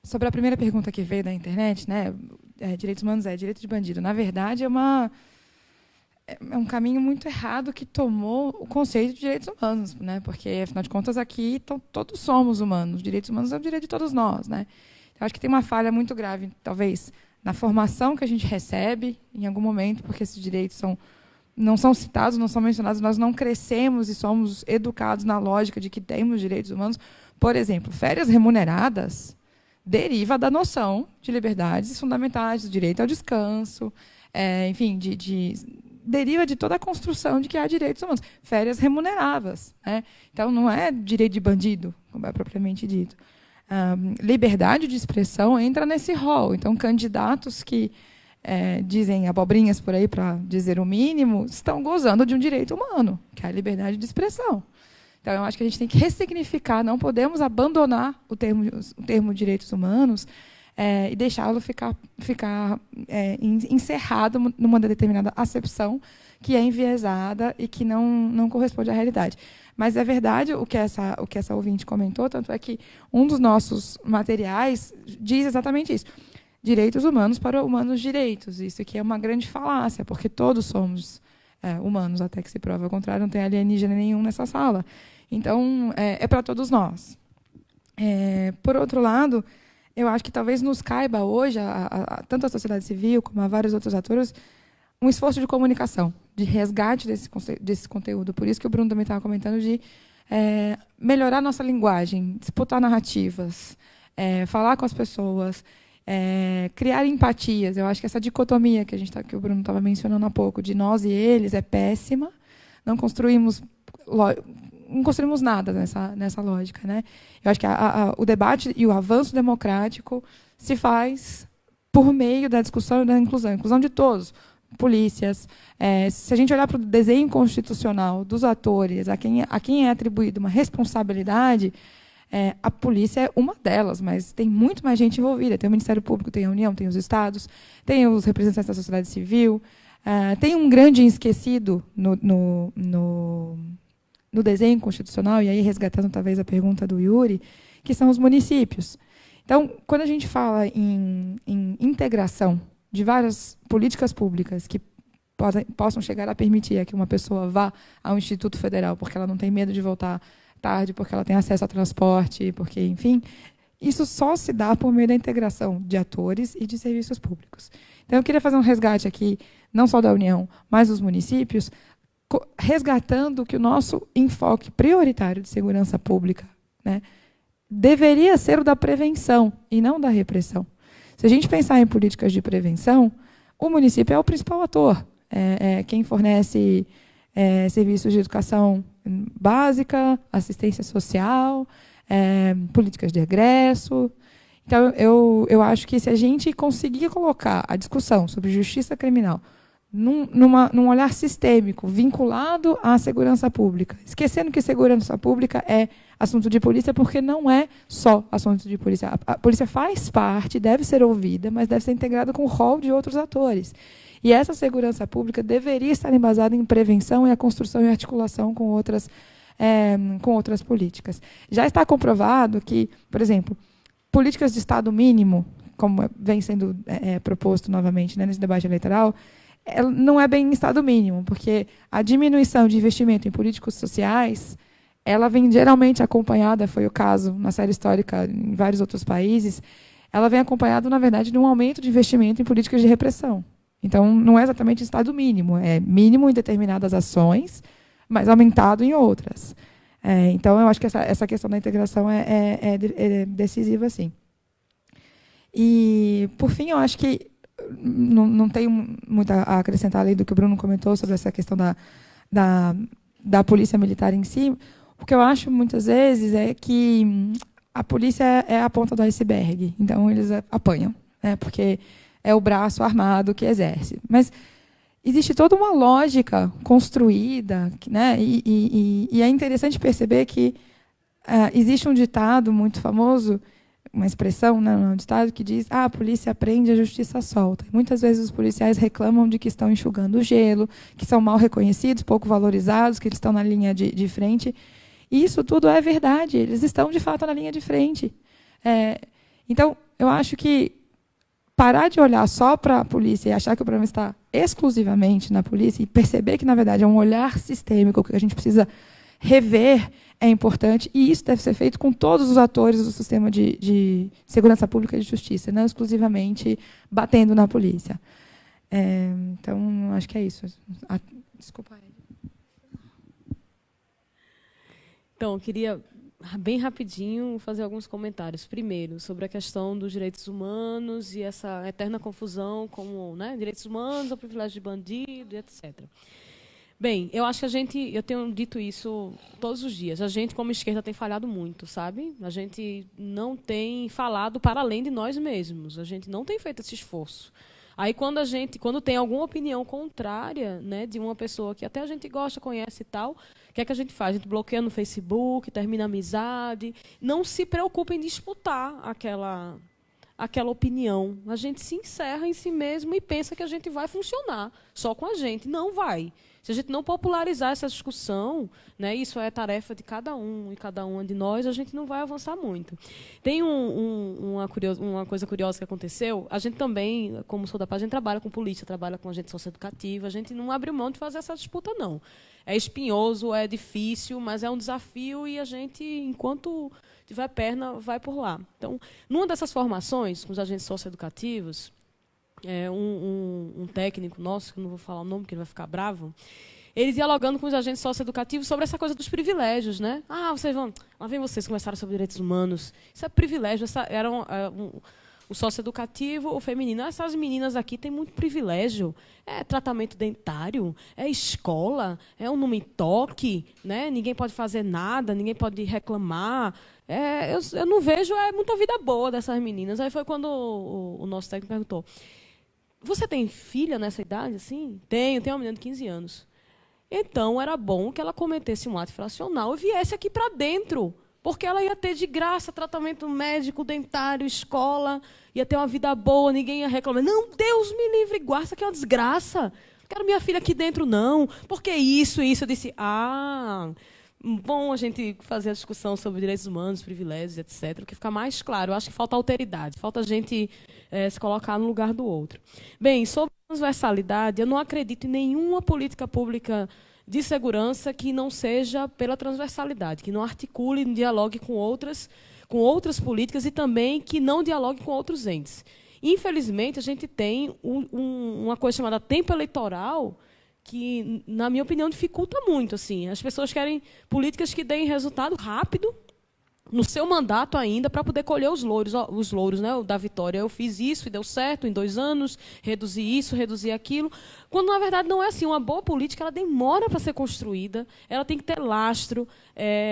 sobre a primeira pergunta que veio da internet, né, direitos humanos direito de bandido. Na verdade, é um caminho muito errado que tomou o conceito de direitos humanos, né, porque, afinal de contas, aqui todos somos humanos. Direitos humanos é o direito de todos nós. Né? Então, acho que tem uma falha muito grave, talvez, na formação que a gente recebe em algum momento, porque esses direitos não são citados, não são mencionados, nós não crescemos e somos educados na lógica de que temos direitos humanos. Por exemplo, férias remuneradas deriva da noção de liberdades fundamentais, do direito ao descanso, enfim, deriva de toda a construção de que há direitos humanos. Férias remuneradas. Né? Então, não é direito de bandido, como é propriamente dito. Liberdade de expressão entra nesse rol. Então, candidatos que dizem abobrinhas por aí, para dizer o mínimo, estão gozando de um direito humano, que é a liberdade de expressão. Então, eu acho que a gente tem que ressignificar, não podemos abandonar o termo direitos humanos e deixá-lo ficar encerrado numa determinada acepção que é enviesada e que não corresponde à realidade. Mas é verdade o que essa ouvinte comentou, tanto é que um dos nossos materiais diz exatamente isso. Direitos humanos para humanos direitos. Isso aqui é uma grande falácia, porque todos somos humanos, até que se prova o contrário, não tem alienígena nenhum nessa sala. Então, é para todos nós. Por outro lado, eu acho que talvez nos caiba hoje, tanto a sociedade civil como a vários outros atores, um esforço de comunicação, de resgate desse conteúdo. Por isso que o Bruno também estava comentando de melhorar nossa linguagem, disputar narrativas, falar com as pessoas, criar empatias. Eu acho que essa dicotomia que o Bruno estava mencionando há pouco, de nós e eles, é péssima. Não construímos nada nessa lógica. Né? Eu acho que o debate e o avanço democrático se faz por meio da discussão e da inclusão de todos, polícias. Se a gente olhar para o desenho constitucional dos atores, a quem é atribuída uma responsabilidade, a polícia é uma delas, mas tem muito mais gente envolvida. Tem o Ministério Público, tem a União, tem os estados, tem os representantes da sociedade civil, tem um grande esquecido no desenho constitucional, e aí resgatando talvez a pergunta do Yuri, que são os municípios. Então, quando a gente fala em integração de várias políticas públicas que possam chegar a permitir que uma pessoa vá ao Instituto Federal porque ela não tem medo de voltar tarde, porque ela tem acesso a transporte, porque, enfim, isso só se dá por meio da integração de atores e de serviços públicos. Então, eu queria fazer um resgate aqui, não só da União, mas dos municípios, resgatando que o nosso enfoque prioritário de segurança pública, né, deveria ser o da prevenção e não da repressão. Se a gente pensar em políticas de prevenção, o município é o principal ator, é quem fornece serviços de educação básica, assistência social, políticas de egresso. Então, eu acho que se a gente conseguir colocar a discussão sobre justiça criminal num olhar sistêmico, vinculado à segurança pública, esquecendo que segurança pública é assunto de polícia, porque não é só assunto de polícia. A polícia faz parte, deve ser ouvida, mas deve ser integrada com o rol de outros atores. E essa segurança pública deveria estar embasada em prevenção e a construção e articulação com outras políticas. Já está comprovado que, por exemplo, políticas de Estado mínimo, como vem sendo proposto novamente, né, nesse debate eleitoral, não é bem Estado mínimo, porque a diminuição de investimento em políticos sociais, ela vem geralmente acompanhada, foi o caso na série histórica em vários outros países, ela vem acompanhada, na verdade, de um aumento de investimento em políticas de repressão. Então, não é exatamente Estado mínimo, é mínimo em determinadas ações, mas aumentado em outras. Então, eu acho que essa questão da integração é decisiva, sim. E, por fim, eu acho que não tenho muito a acrescentar além do que o Bruno comentou sobre essa questão da polícia militar em si. O que eu acho, muitas vezes, é que a polícia é a ponta do iceberg. Então, eles apanham, né, porque é o braço armado que exerce. Mas existe toda uma lógica construída, né, e é interessante perceber que existe um ditado muito famoso, uma expressão, né, um ditado que diz: a polícia prende, a justiça solta. Muitas vezes os policiais reclamam de que estão enxugando o gelo, que são mal reconhecidos, pouco valorizados, que eles estão na linha de frente. E isso tudo é verdade, eles estão, de fato, na linha de frente. Então, eu acho que parar de olhar só para a polícia e achar que o problema está exclusivamente na polícia e perceber que, na verdade, é um olhar sistêmico que a gente precisa rever é importante, e isso deve ser feito com todos os atores do sistema de segurança pública e de justiça, não exclusivamente batendo na polícia. Então, acho que é isso. Desculpa. Então, eu queria, bem rapidinho, fazer alguns comentários. Primeiro, sobre a questão dos direitos humanos e essa eterna confusão como, né, direitos humanos, o privilégio de bandido, etc. Bem, eu acho que eu tenho dito isso todos os dias, a gente, como esquerda, tem falhado muito, sabe? A gente não tem falado para além de nós mesmos, a gente não tem feito esse esforço. Aí, quando tem alguma opinião contrária, né, de uma pessoa que até a gente gosta, conhece e tal, o que é que a gente faz? A gente bloqueia no Facebook, termina a amizade, não se preocupa em disputar aquela opinião. A gente se encerra em si mesmo e pensa que a gente vai funcionar só com a gente. Não vai. Se a gente não popularizar essa discussão, né, isso é tarefa de cada um e cada uma de nós, a gente não vai avançar muito. Tem uma coisa curiosa que aconteceu. A gente também, como Sou da Paz, a gente trabalha com polícia, trabalha com agente socioeducativo, a gente não abre mão de fazer essa disputa, não. É espinhoso, é difícil, mas é um desafio e a gente, enquanto tiver perna, vai por lá. Então, numa dessas formações, com os agentes socioeducativos, um técnico nosso, que não vou falar o nome, porque ele vai ficar bravo, ele dialogando com os agentes socioeducativos sobre essa coisa dos privilégios, né? Lá vem vocês conversaram sobre direitos humanos. Isso é privilégio. O socioeducativo, o feminino. Essas meninas aqui têm muito privilégio. É tratamento dentário, é escola, é um não me toque, né? Ninguém pode fazer nada, ninguém pode reclamar. Eu não vejo muita vida boa dessas meninas. Aí foi quando o nosso técnico perguntou: você tem filha nessa idade? Assim? Tenho uma menina de 15 anos. Então, era bom que ela cometesse um ato infracional e viesse aqui para dentro, porque ela ia ter de graça tratamento médico, dentário, escola, ia ter uma vida boa, ninguém ia reclamar. Não, Deus me livre, guarda, isso aqui é uma desgraça. Não quero minha filha aqui dentro, não. Por que isso? Eu disse, bom a gente fazer a discussão sobre direitos humanos, privilégios, etc., porque fica mais claro. Eu acho que falta alteridade, falta a gente se colocar no lugar do outro. Bem, sobre transversalidade, eu não acredito em nenhuma política pública de segurança que não seja pela transversalidade, que não articule, não dialogue com outras políticas e também que não dialogue com outros entes. Infelizmente, a gente tem uma coisa chamada tempo eleitoral, que, na minha opinião, dificulta muito. Assim. As pessoas querem políticas que deem resultado rápido, no seu mandato ainda, para poder colher os louros, né, da vitória. Eu fiz isso e deu certo em 2 anos, reduzi isso, reduzi aquilo. Quando, na verdade, não é assim. Uma boa política ela demora para ser construída, ela tem que ter lastro.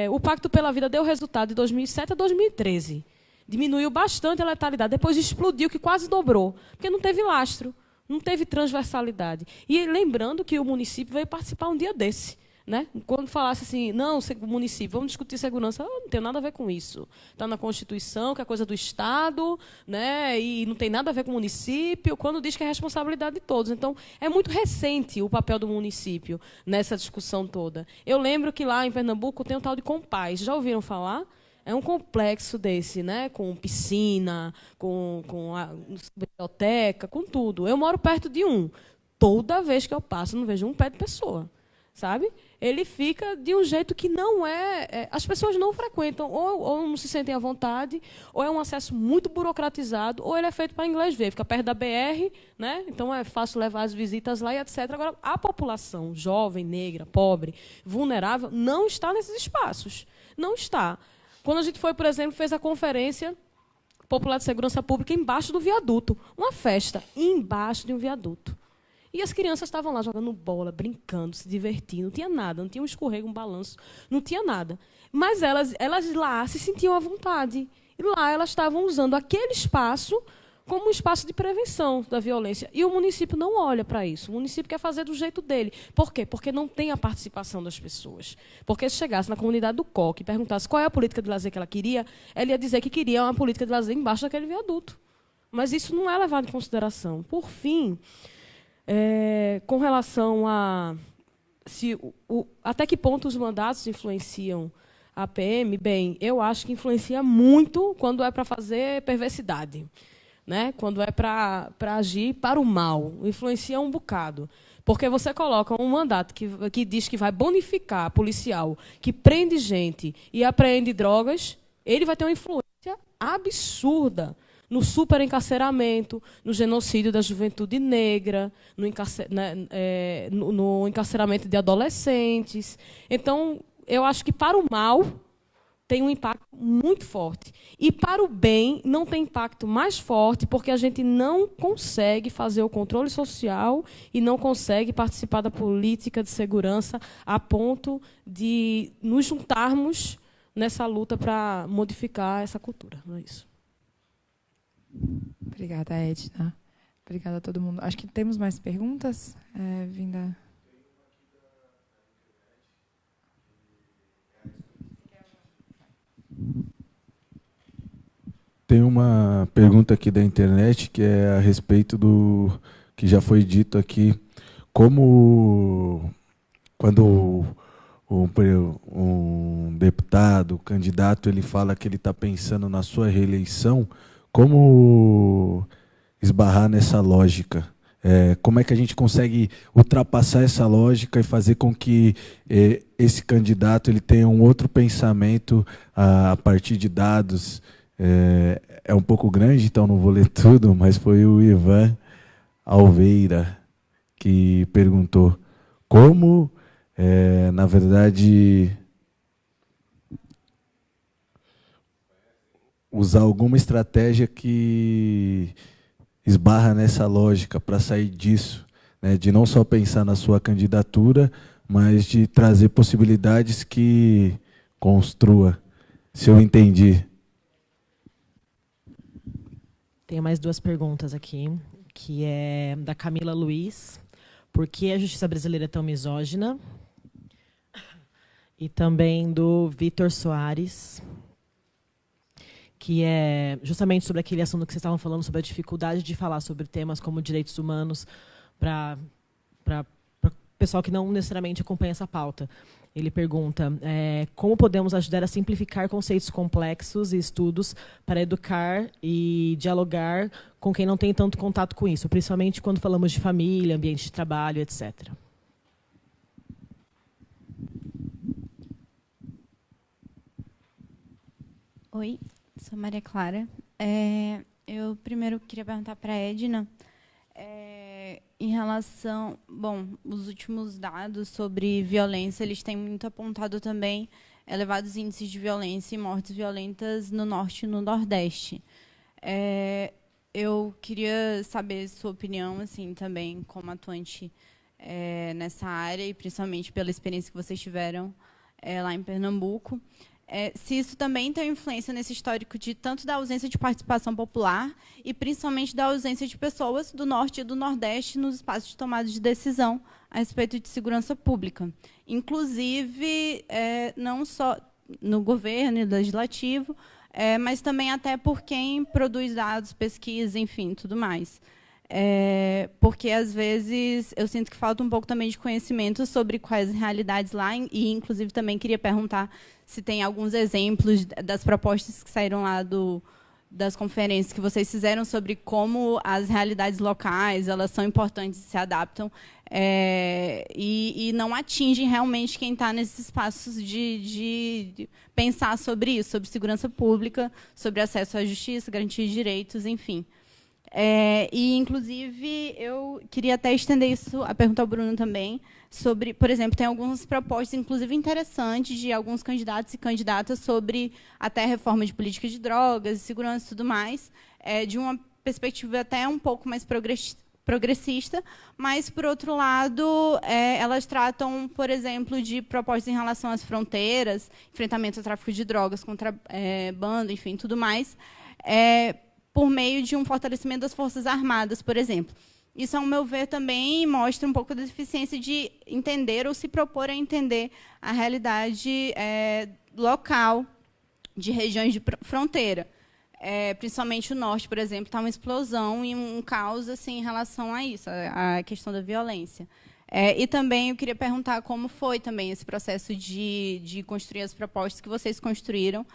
O Pacto pela Vida deu resultado de 2007 a 2013. Diminuiu bastante a letalidade, depois explodiu, que quase dobrou, porque não teve lastro, não teve transversalidade. E lembrando que o município veio participar um dia desse. Né? Quando falasse assim, não, município, vamos discutir segurança, não tem nada a ver com isso. Está na Constituição, que é coisa do Estado, né? E não tem nada a ver com o município, quando diz que é responsabilidade de todos. Então, é muito recente o papel do município nessa discussão toda. Eu lembro que lá em Pernambuco tem um tal de Compaz. Já ouviram falar? É um complexo desse, né? Com piscina, com a biblioteca, com tudo. Eu moro perto de um. Toda vez que eu passo, não vejo um pé de pessoa. Sabe? Ele fica de um jeito que não as pessoas não frequentam, ou não se sentem à vontade, ou é um acesso muito burocratizado, ou ele é feito para inglês ver, fica perto da BR, né? Então é fácil levar as visitas lá e etc. Agora, a população jovem, negra, pobre, vulnerável, não está nesses espaços. Não está. Quando a gente foi, por exemplo, fez a Conferência Popular de Segurança Pública embaixo do viaduto, uma festa embaixo de um viaduto. E as crianças estavam lá jogando bola, brincando, se divertindo. Não tinha nada, não tinha um escorrego, um balanço, não tinha nada. Mas elas lá se sentiam à vontade. E lá elas estavam usando aquele espaço como um espaço de prevenção da violência. E o município não olha para isso. O município quer fazer do jeito dele. Por quê? Porque não tem a participação das pessoas. Porque se chegasse na comunidade do Coque e perguntasse qual é a política de lazer que ela ia dizer que queria uma política de lazer embaixo daquele viaduto. Mas isso não é levado em consideração. Por fim... com relação a até que ponto os mandatos influenciam a PM, bem, eu acho que influencia muito quando é para fazer perversidade, né? Quando é para agir para o mal, influencia um bocado. Porque você coloca um mandato que diz que vai bonificar policial, que prende gente e apreende drogas, ele vai ter uma influência absurda no superencarceramento, no genocídio da juventude negra, no encarceramento de adolescentes. Então, eu acho que para o mal tem um impacto muito forte. E para o bem não tem impacto mais forte, porque a gente não consegue fazer o controle social e não consegue participar da política de segurança a ponto de nos juntarmos nessa luta para modificar essa cultura. Não é isso. Obrigada, Edna. Obrigada a todo mundo. Acho que temos mais perguntas. Vinda. Tem uma pergunta aqui da internet que é a respeito do que já foi dito aqui. Como quando um deputado, candidato, ele fala que ele está pensando na sua reeleição, como esbarrar nessa lógica? Como é que a gente consegue ultrapassar essa lógica e fazer com que esse candidato ele tenha um outro pensamento a partir de dados? É um pouco grande, então não vou ler tudo, mas foi o Ivan Alveira que perguntou como, na verdade, usar alguma estratégia que esbarra nessa lógica para sair disso, né, de não só pensar na sua candidatura, mas de trazer possibilidades que construa, se eu entendi. Tenho mais 2 perguntas aqui, que é da Camila Luiz. Por que a justiça brasileira é tão misógina? E também do Vitor Soares, que é justamente sobre aquele assunto que vocês estavam falando, sobre a dificuldade de falar sobre temas como direitos humanos para o pessoal que não necessariamente acompanha essa pauta. Ele pergunta como podemos ajudar a simplificar conceitos complexos e estudos para educar e dialogar com quem não tem tanto contato com isso, principalmente quando falamos de família, ambiente de trabalho, etc. Oi, sou Maria Clara. Eu primeiro queria perguntar para a Edna Em relação, os últimos dados sobre violência, eles têm muito apontado também elevados índices de violência e mortes violentas no Norte e no Nordeste. Eu queria saber sua opinião, assim, também como atuante nessa área e principalmente pela experiência que vocês tiveram lá em Pernambuco. Se isso também tem influência nesse histórico de tanto da ausência de participação popular e principalmente da ausência de pessoas do Norte e do Nordeste nos espaços de tomada de decisão a respeito de segurança pública. Inclusive, não só no governo e legislativo, mas também até por quem produz dados, pesquisa, enfim, tudo mais. Porque, às vezes, eu sinto que falta um pouco também de conhecimento sobre quais realidades lá, e, inclusive, também queria perguntar se tem alguns exemplos das propostas que saíram lá das conferências que vocês fizeram sobre como as realidades locais elas são importantes e se adaptam e não atingem realmente quem está nesses espaços de pensar sobre isso, sobre segurança pública, sobre acesso à justiça, garantia de direitos, enfim. E, inclusive, eu queria até estender isso, a pergunta ao Bruno também, sobre, por exemplo, tem algumas propostas, inclusive interessantes, de alguns candidatos e candidatas sobre até reforma de política de drogas, segurança e tudo mais, de uma perspectiva até um pouco mais progressista, mas, por outro lado, elas tratam, por exemplo, de propostas em relação às fronteiras, enfrentamento ao tráfico de drogas, contrabando, enfim, tudo mais, por meio de um fortalecimento das Forças Armadas, por exemplo. Isso, ao meu ver, também mostra um pouco da deficiência de entender ou se propor a entender a realidade local de regiões de fronteira. Principalmente o Norte, por exemplo, está uma explosão e um caos assim, em relação a isso, a questão da violência. E também eu queria perguntar como foi também esse processo de construir as propostas que vocês construíram,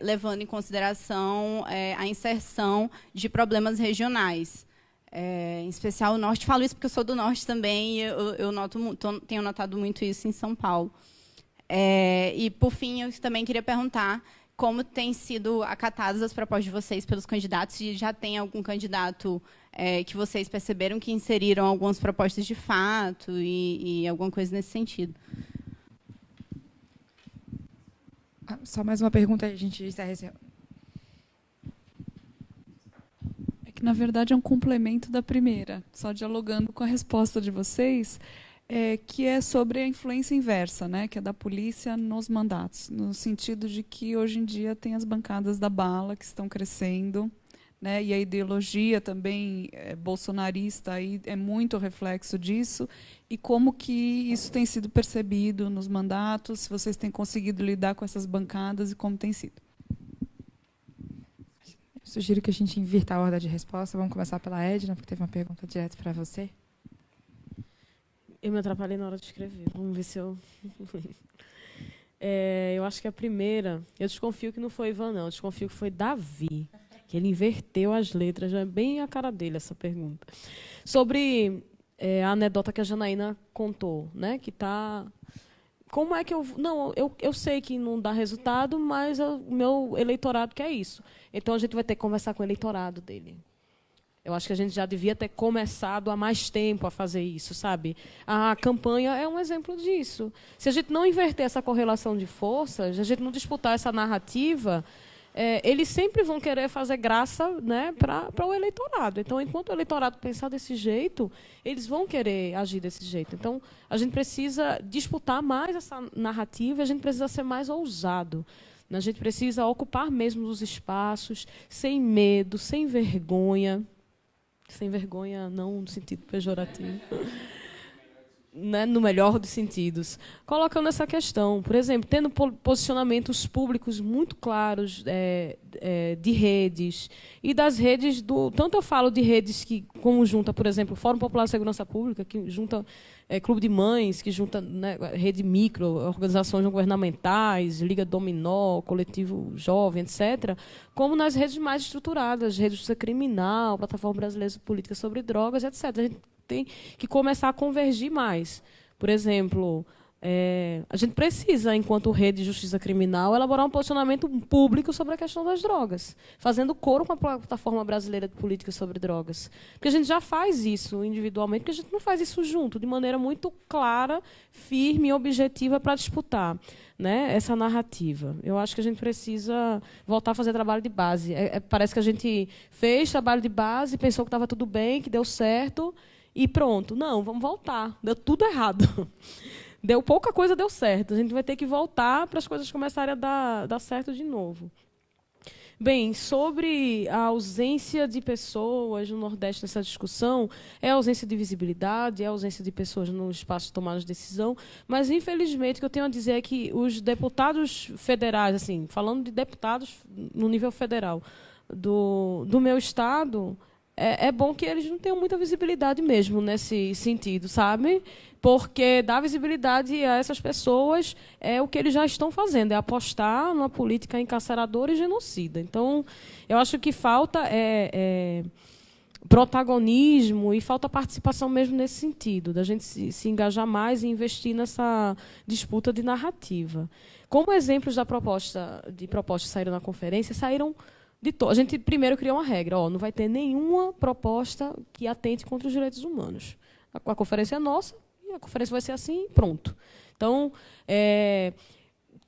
levando em consideração a inserção de problemas regionais. Em especial o Norte. Falo isso porque eu sou do Norte também e eu tenho notado muito isso em São Paulo. E, por fim, eu também queria perguntar como têm sido acatadas as propostas de vocês pelos candidatos, se já tem algum candidato que vocês perceberam que inseriram algumas propostas de fato e alguma coisa nesse sentido. Só mais uma pergunta, a gente encerra esse... Que, na verdade, é um complemento da primeira, só dialogando com a resposta de vocês, que é sobre a influência inversa, né, que é da polícia nos mandatos, no sentido de que, hoje em dia, tem as bancadas da bala que estão crescendo, né, e a ideologia também bolsonarista aí é muito reflexo disso, e como que isso tem sido percebido nos mandatos, se vocês têm conseguido lidar com essas bancadas e como tem sido. Sugiro que a gente invirta a ordem de resposta. Vamos começar pela Edna, porque teve uma pergunta direta para você. Eu me atrapalhei na hora de escrever. Vamos ver se eu... eu acho que a primeira... Eu desconfio que não foi Ivan, não. Eu desconfio que foi Davi, que ele inverteu as letras. Já é bem a cara dele, essa pergunta. Sobre a anedota que a Janaína contou, né? Que está... Como é que eu... Não, eu sei que não dá resultado, mas o meu eleitorado quer isso. Então, a gente vai ter que conversar com o eleitorado dele. Eu acho que a gente já devia ter começado há mais tempo a fazer isso, sabe? A campanha é um exemplo disso. Se a gente não inverter essa correlação de forças, a gente não disputar essa narrativa, eles sempre vão querer fazer graça, né, para o eleitorado. Então, enquanto o eleitorado pensar desse jeito, eles vão querer agir desse jeito. Então, a gente precisa disputar mais essa narrativa, a gente precisa ser mais ousado. A gente precisa ocupar mesmo os espaços, sem medo, sem vergonha. Sem vergonha, não no sentido pejorativo. Né, no melhor dos sentidos, colocando essa questão, por exemplo, tendo posicionamentos públicos muito claros de redes e das redes tanto eu falo de redes que como junta, por exemplo, o Fórum Popular de Segurança Pública, que junta Clube de Mães, que junta, né, rede micro, organizações não governamentais, Liga Dominó, Coletivo Jovem, etc., como nas redes mais estruturadas, Rede de Justiça Criminal, Plataforma Brasileira de Política sobre Drogas, etc. A gente tem que começar a convergir mais. Por exemplo, a gente precisa, enquanto rede de justiça criminal, elaborar um posicionamento público sobre a questão das drogas, fazendo coro com a plataforma brasileira de políticas sobre drogas. Porque a gente já faz isso individualmente, porque a gente não faz isso junto, de maneira muito clara, firme e objetiva para disputar, né, essa narrativa. Eu acho que a gente precisa voltar a fazer trabalho de base. Parece que a gente fez trabalho de base, pensou que estava tudo bem, que deu certo, e pronto. Não, vamos voltar. Deu tudo errado. Deu pouca coisa, deu certo. A gente vai ter que voltar para as coisas começarem a dar certo de novo. Bem, sobre a ausência de pessoas no Nordeste nessa discussão, é a ausência de visibilidade, é a ausência de pessoas no espaço de tomada de decisão, mas, infelizmente, o que eu tenho a dizer é que os deputados federais, assim, falando de deputados no nível federal do meu estado, é bom que eles não tenham muita visibilidade mesmo nesse sentido, sabe? Porque dar visibilidade a essas pessoas é o que eles já estão fazendo, é apostar numa política encarceradora e genocida. Então, eu acho que falta protagonismo e falta participação mesmo nesse sentido, da gente se engajar mais e investir nessa disputa de narrativa. Como exemplos de propostas que saíram na conferência, saíram a gente primeiro criou uma regra, não vai ter nenhuma proposta que atente contra os direitos humanos. A conferência é nossa, e a conferência vai ser assim, pronto. Então,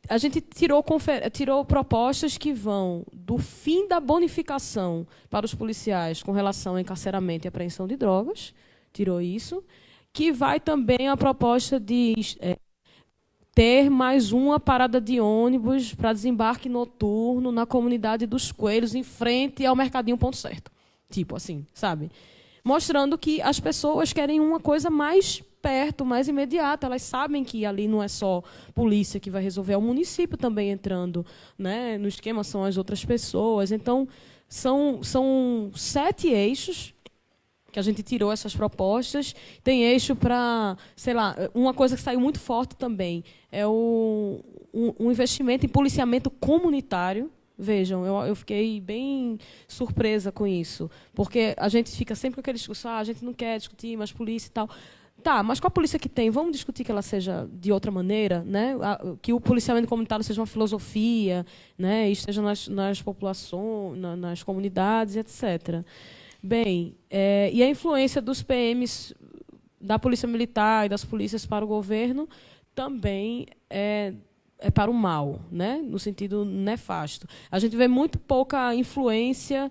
a gente tirou propostas que vão do fim da bonificação para os policiais com relação ao encarceramento e apreensão de drogas, tirou isso, que vai também a proposta de ter mais uma parada de ônibus para desembarque noturno na comunidade dos Coelhos, em frente ao Mercadinho Ponto Certo. Tipo assim, sabe? Mostrando que as pessoas querem uma coisa mais perto, mais imediata. Elas sabem que ali não é só polícia que vai resolver, é o município também entrando, né? No esquema, são as outras pessoas. Então, são 7 eixos que a gente tirou essas propostas. Tem eixo para, sei lá, uma coisa que saiu muito forte também é um investimento em policiamento comunitário. Vejam, eu fiquei bem surpresa com isso, porque a gente fica sempre com aquele discurso, a gente não quer discutir mais polícia e tal. Tá, mas com a polícia que tem, vamos discutir que ela seja de outra maneira, né? Que o policiamento comunitário seja uma filosofia, né? E esteja nas populações, nas comunidades, etc. Bem, e a influência dos PMs, da Polícia Militar e das polícias para o governo também é para o mal, né? No sentido nefasto. A gente vê muito pouca influência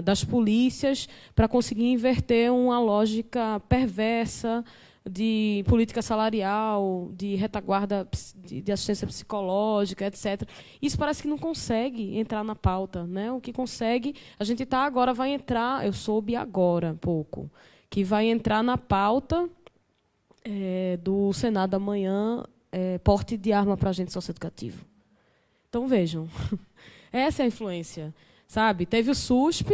das polícias para conseguir inverter uma lógica perversa de política salarial, de retaguarda de assistência psicológica, etc. Isso parece que não consegue entrar na pauta, né? O que consegue, a gente vai entrar, eu soube agora, pouco, que vai entrar na pauta do Senado amanhã, porte de arma para agente socioeducativo. Então, vejam, essa é a influência, sabe? Teve o SUSP,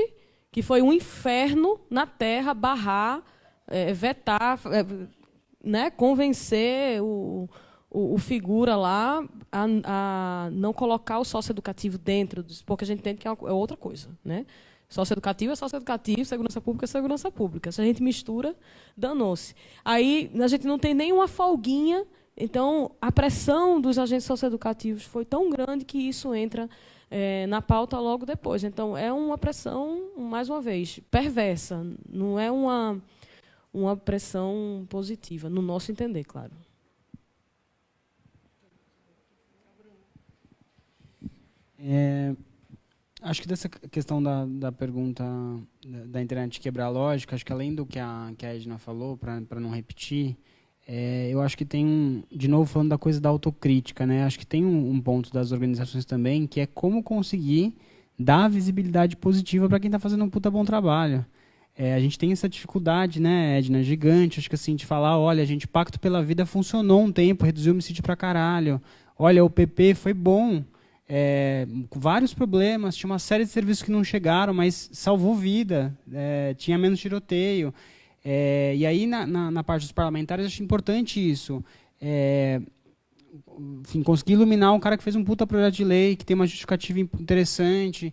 que foi um inferno na terra, barrar, vetar, né, convencer o figura lá a não colocar o socioeducativo dentro, porque a gente entende que é outra coisa, né? Socioeducativo é socioeducativo, segurança pública é segurança pública. Se a gente mistura, danou-se. Aí a gente não tem nenhuma folguinha, então a pressão dos agentes socioeducativos foi tão grande que isso entra na pauta logo depois. Então é uma pressão, mais uma vez, perversa, não é uma pressão positiva, no nosso entender, claro. Acho que dessa questão da pergunta da internet quebrar a lógica, acho que além do que a Edna falou, para não repetir, eu acho que tem de novo falando da coisa da autocrítica, né? Acho que tem um ponto das organizações também, que é como conseguir dar visibilidade positiva para quem está fazendo um puta bom trabalho. A gente tem essa dificuldade, né, Edna, gigante, acho que assim, de falar, olha, Pacto pela Vida funcionou um tempo, reduziu o homicídio pra caralho. Olha, o PP foi bom, com vários problemas, tinha uma série de serviços que não chegaram, mas salvou vida, tinha menos tiroteio. E aí, na parte dos parlamentares, acho importante isso. Enfim, conseguir iluminar um cara que fez um puta projeto de lei, que tem uma justificativa interessante,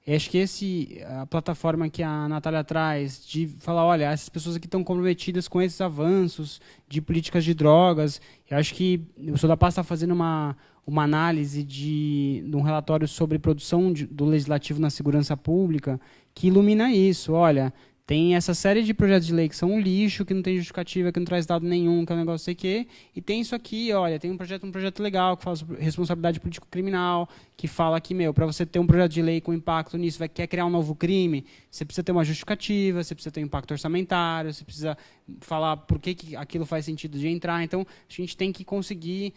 E acho que a plataforma que a Natália traz, de falar, olha, essas pessoas aqui estão comprometidas com esses avanços de políticas de drogas. Eu acho que o Sou da Paz está fazendo uma análise de um relatório sobre produção do legislativo na segurança pública que ilumina isso. Olha, tem essa série de projetos de lei que são um lixo, que não tem justificativa, que não traz dado nenhum, que é um negócio sei quê. E tem isso aqui, olha, tem um projeto legal que fala sobre responsabilidade político-criminal, que fala que, para você ter um projeto de lei com impacto nisso, quer criar um novo crime, você precisa ter uma justificativa, você precisa ter um impacto orçamentário, você precisa falar por que aquilo faz sentido de entrar. Então, a gente tem que conseguir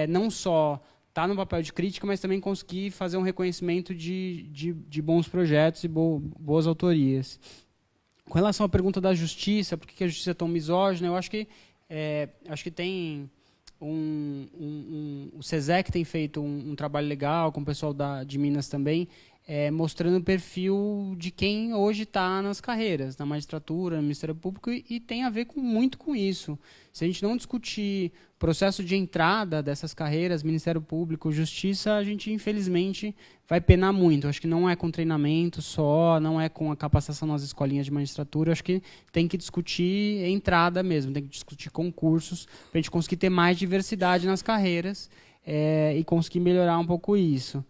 não só estar no papel de crítica, mas também conseguir fazer um reconhecimento de bons projetos e boas autorias. Com relação à pergunta da justiça, por que a justiça é tão misógina, eu acho que tem o SESEC tem feito um trabalho legal com o pessoal de Minas também, mostrando o perfil de quem hoje está nas carreiras, na magistratura, no Ministério Público, e tem a ver muito com isso. Se a gente não discutir o processo de entrada dessas carreiras, Ministério Público, Justiça, a gente, infelizmente, vai penar muito. Acho que não é com treinamento só, não é com a capacitação nas escolinhas de magistratura. Acho que tem que discutir entrada mesmo, tem que discutir concursos, para a gente conseguir ter mais diversidade nas carreiras e conseguir melhorar um pouco isso.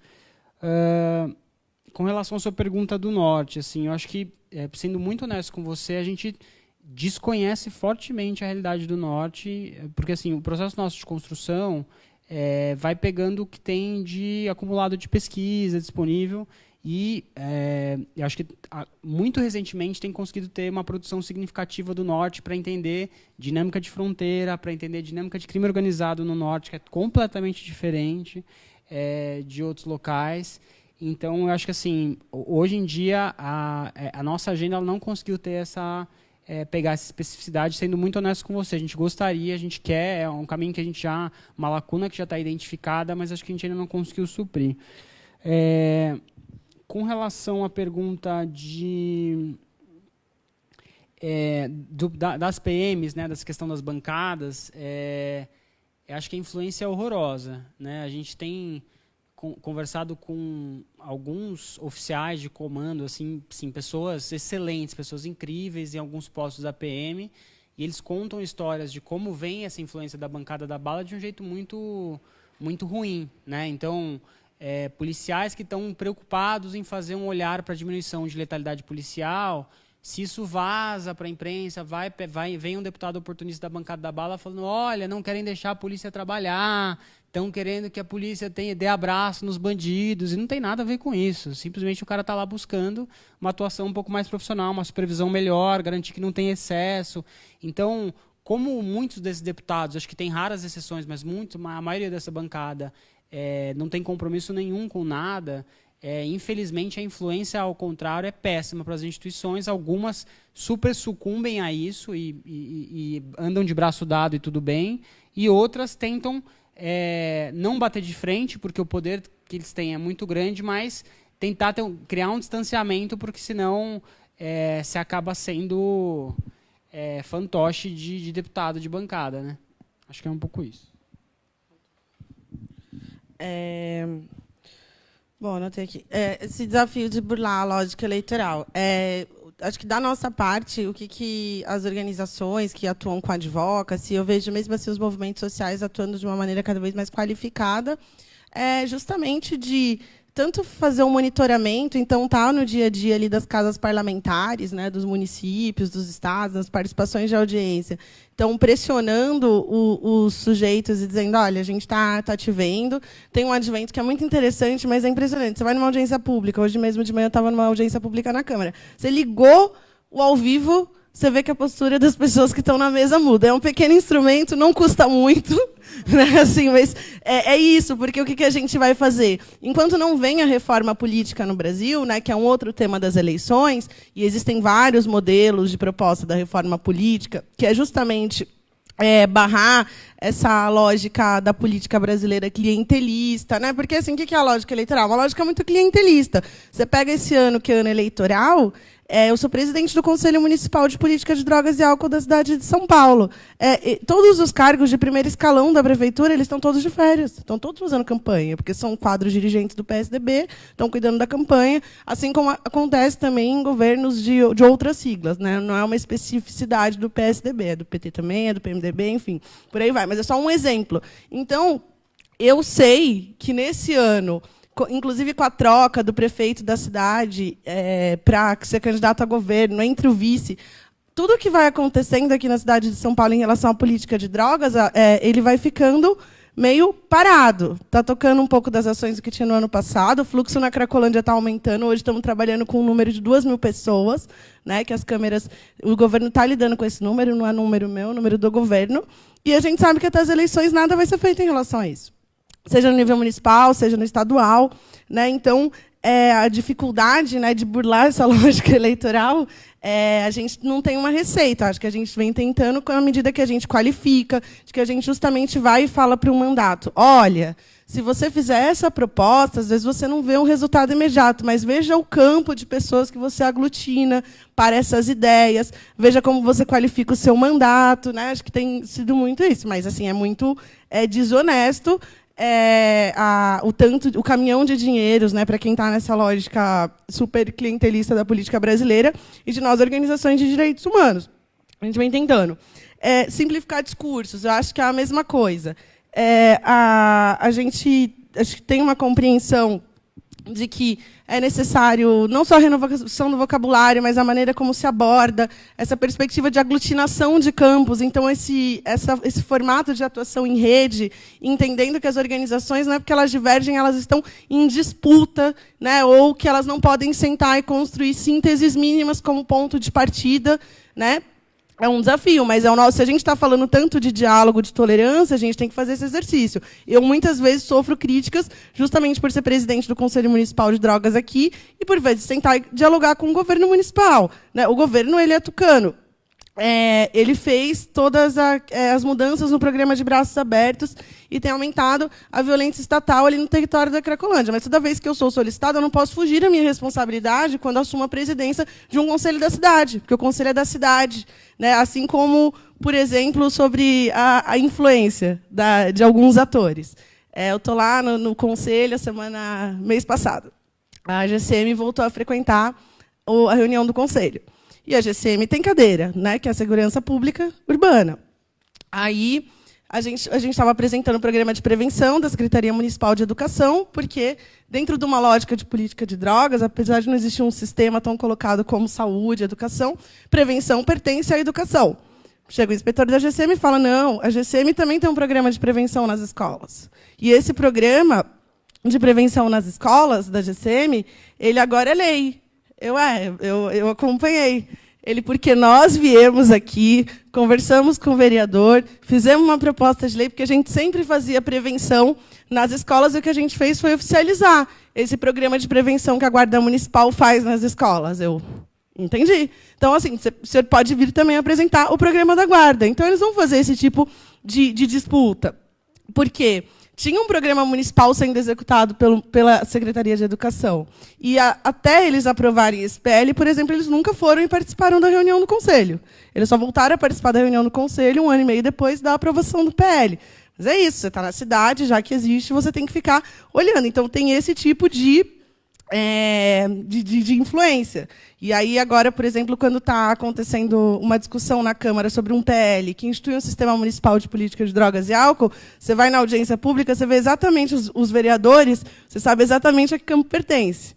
Com relação à sua pergunta do Norte, assim, eu acho que, sendo muito honesto com você, a gente desconhece fortemente a realidade do Norte, porque assim, o processo nosso de construção vai pegando o que tem de acumulado de pesquisa disponível e eu acho que muito recentemente tem conseguido ter uma produção significativa do Norte para entender dinâmica de fronteira, para entender dinâmica de crime organizado no Norte, que é completamente diferente de outros locais. Então, eu acho que assim, hoje em dia, a nossa agenda ela não conseguiu ter pegar essa especificidade, sendo muito honesto com você. A gente gostaria, a gente quer, é um caminho que a gente uma lacuna que já está identificada, mas acho que a gente ainda não conseguiu suprir. Com relação à pergunta das PMs, né, dessa questão das bancadas, eu acho que a influência é horrorosa, né? A gente tem conversado com alguns oficiais de comando, assim, pessoas excelentes, pessoas incríveis em alguns postos da PM, e eles contam histórias de como vem essa influência da bancada da bala de um jeito muito, muito ruim, né? Então, policiais que estão preocupados em fazer um olhar para a diminuição de letalidade policial, se isso vaza para a imprensa, vem um deputado oportunista da bancada da bala falando, olha, não querem deixar a polícia trabalhar, estão querendo que a polícia dê abraço nos bandidos, e não tem nada a ver com isso. Simplesmente o cara está lá buscando uma atuação um pouco mais profissional, uma supervisão melhor, garantir que não tem excesso. Então, como muitos desses deputados, acho que tem raras exceções, mas a maioria dessa bancada não tem compromisso nenhum com nada, infelizmente a influência, ao contrário, é péssima para as instituições. Algumas super sucumbem a isso e andam de braço dado e tudo bem, e outras tentam não bater de frente, porque o poder que eles têm é muito grande, mas tentar criar um distanciamento, porque senão se acaba sendo fantoche de deputado de bancada, né? Acho que é um pouco isso. Bom, anotei aqui. Esse desafio de burlar a lógica eleitoral. Acho que, da nossa parte, o que as organizações que atuam com a advocacy, eu vejo mesmo assim os movimentos sociais atuando de uma maneira cada vez mais qualificada, justamente de tanto fazer um monitoramento, então tá no dia a dia ali das casas parlamentares, né, dos municípios, dos estados, nas participações de audiência, então pressionando os sujeitos e dizendo, olha, a gente está te vendo, tem um advento que é muito interessante, mas é impressionante. Você vai numa audiência pública, hoje mesmo de manhã eu estava numa audiência pública na Câmara, você ligou o ao vivo, você vê que a postura das pessoas que estão na mesa muda. É um pequeno instrumento, não custa muito, né? Assim, mas é isso, porque o que a gente vai fazer? Enquanto não vem a reforma política no Brasil, né, que é um outro tema das eleições, e existem vários modelos de proposta da reforma política, que é justamente barrar essa lógica da política brasileira clientelista, né? Porque assim, o que é a lógica eleitoral? Uma lógica muito clientelista. Você pega esse ano, que é ano eleitoral, Eu sou presidente do Conselho Municipal de Política de Drogas e Álcool da cidade de São Paulo. Todos os cargos de primeiro escalão da prefeitura, eles estão todos de férias, estão todos fazendo campanha, porque são quadros dirigentes do PSDB, estão cuidando da campanha, assim como acontece também em governos de outras siglas, né? Não é uma especificidade do PSDB, é do PT também, é do PMDB, enfim, por aí vai. Mas é só um exemplo. Então, eu sei que nesse ano, inclusive com a troca do prefeito da cidade para ser candidato a governo, entre o vice, tudo que vai acontecendo aqui na cidade de São Paulo em relação à política de drogas, ele vai ficando meio parado. Está tocando um pouco das ações que tinha no ano passado, o fluxo na Cracolândia está aumentando, hoje estamos trabalhando com um número de 2.000 pessoas, né, que as câmeras, o governo está lidando com esse número, não é número meu, é número do governo, e a gente sabe que até as eleições nada vai ser feito em relação a isso. Seja no nível municipal, seja no estadual, né? Então, a dificuldade, né, de burlar essa lógica eleitoral, a gente não tem uma receita. Acho que a gente vem tentando, à medida que a gente qualifica, de que a gente justamente vai e fala para o mandato, olha, se você fizer essa proposta, às vezes você não vê um resultado imediato, mas veja o campo de pessoas que você aglutina para essas ideias, veja como você qualifica o seu mandato, né? Acho que tem sido muito isso, mas assim, é muito desonesto o caminhão de dinheiros, né, para quem está nessa lógica super clientelista da política brasileira e de nós, organizações de direitos humanos. A gente vem tentando simplificar discursos, eu acho que é a mesma coisa. A gente acho que tem uma compreensão de que é necessário não só a renovação do vocabulário, mas a maneira como se aborda, essa perspectiva de aglutinação de campos. Então, esse formato de atuação em rede, entendendo que as organizações, não é porque elas divergem, elas estão em disputa, né, ou que elas não podem sentar e construir sínteses mínimas como ponto de partida, né? É um desafio, mas se a gente está falando tanto de diálogo, de tolerância, a gente tem que fazer esse exercício. Eu, muitas vezes, sofro críticas justamente por ser presidente do Conselho Municipal de Drogas aqui e, por vezes, tentar dialogar com o governo municipal, né? O governo ele é tucano. Ele fez todas as mudanças no programa de braços abertos e tem aumentado a violência estatal ali no território da Cracolândia. Mas toda vez que eu sou solicitada, eu não posso fugir da minha responsabilidade quando assumo a presidência de um conselho da cidade, porque o conselho é da cidade, né? Assim como, por exemplo, sobre a influência de alguns atores. Eu estou lá no conselho mês passado. A GCM voltou a frequentar a reunião do conselho. E a GCM tem cadeira, né, que é a Segurança Pública Urbana. Aí a gente estava apresentando o programa de prevenção da Secretaria Municipal de Educação, porque, dentro de uma lógica de política de drogas, apesar de não existir um sistema tão colocado como saúde, educação, prevenção pertence à educação. Chega o inspetor da GCM e fala, não, a GCM também tem um programa de prevenção nas escolas. E esse programa de prevenção nas escolas da GCM, ele agora é lei. Eu acompanhei ele, porque nós viemos aqui, conversamos com o vereador, fizemos uma proposta de lei, porque a gente sempre fazia prevenção nas escolas, e o que a gente fez foi oficializar esse programa de prevenção que a Guarda Municipal faz nas escolas. Eu entendi. Então, assim, o senhor pode vir também apresentar o programa da Guarda. Então, eles vão fazer esse tipo de disputa. Por quê? Tinha um programa municipal sendo executado pela Secretaria de Educação. E até eles aprovarem esse PL, por exemplo, eles nunca foram e participaram da reunião do Conselho. Eles só voltaram a participar da reunião do Conselho 1 ano e meio depois da aprovação do PL. Mas é isso, você está na cidade, já que existe, você tem que ficar olhando. Então, tem esse tipo de influência. E aí, agora, por exemplo, quando está acontecendo uma discussão na Câmara sobre um PL que institui um sistema municipal de política de drogas e álcool, você vai na audiência pública, você vê exatamente os vereadores, você sabe exatamente a que campo pertence.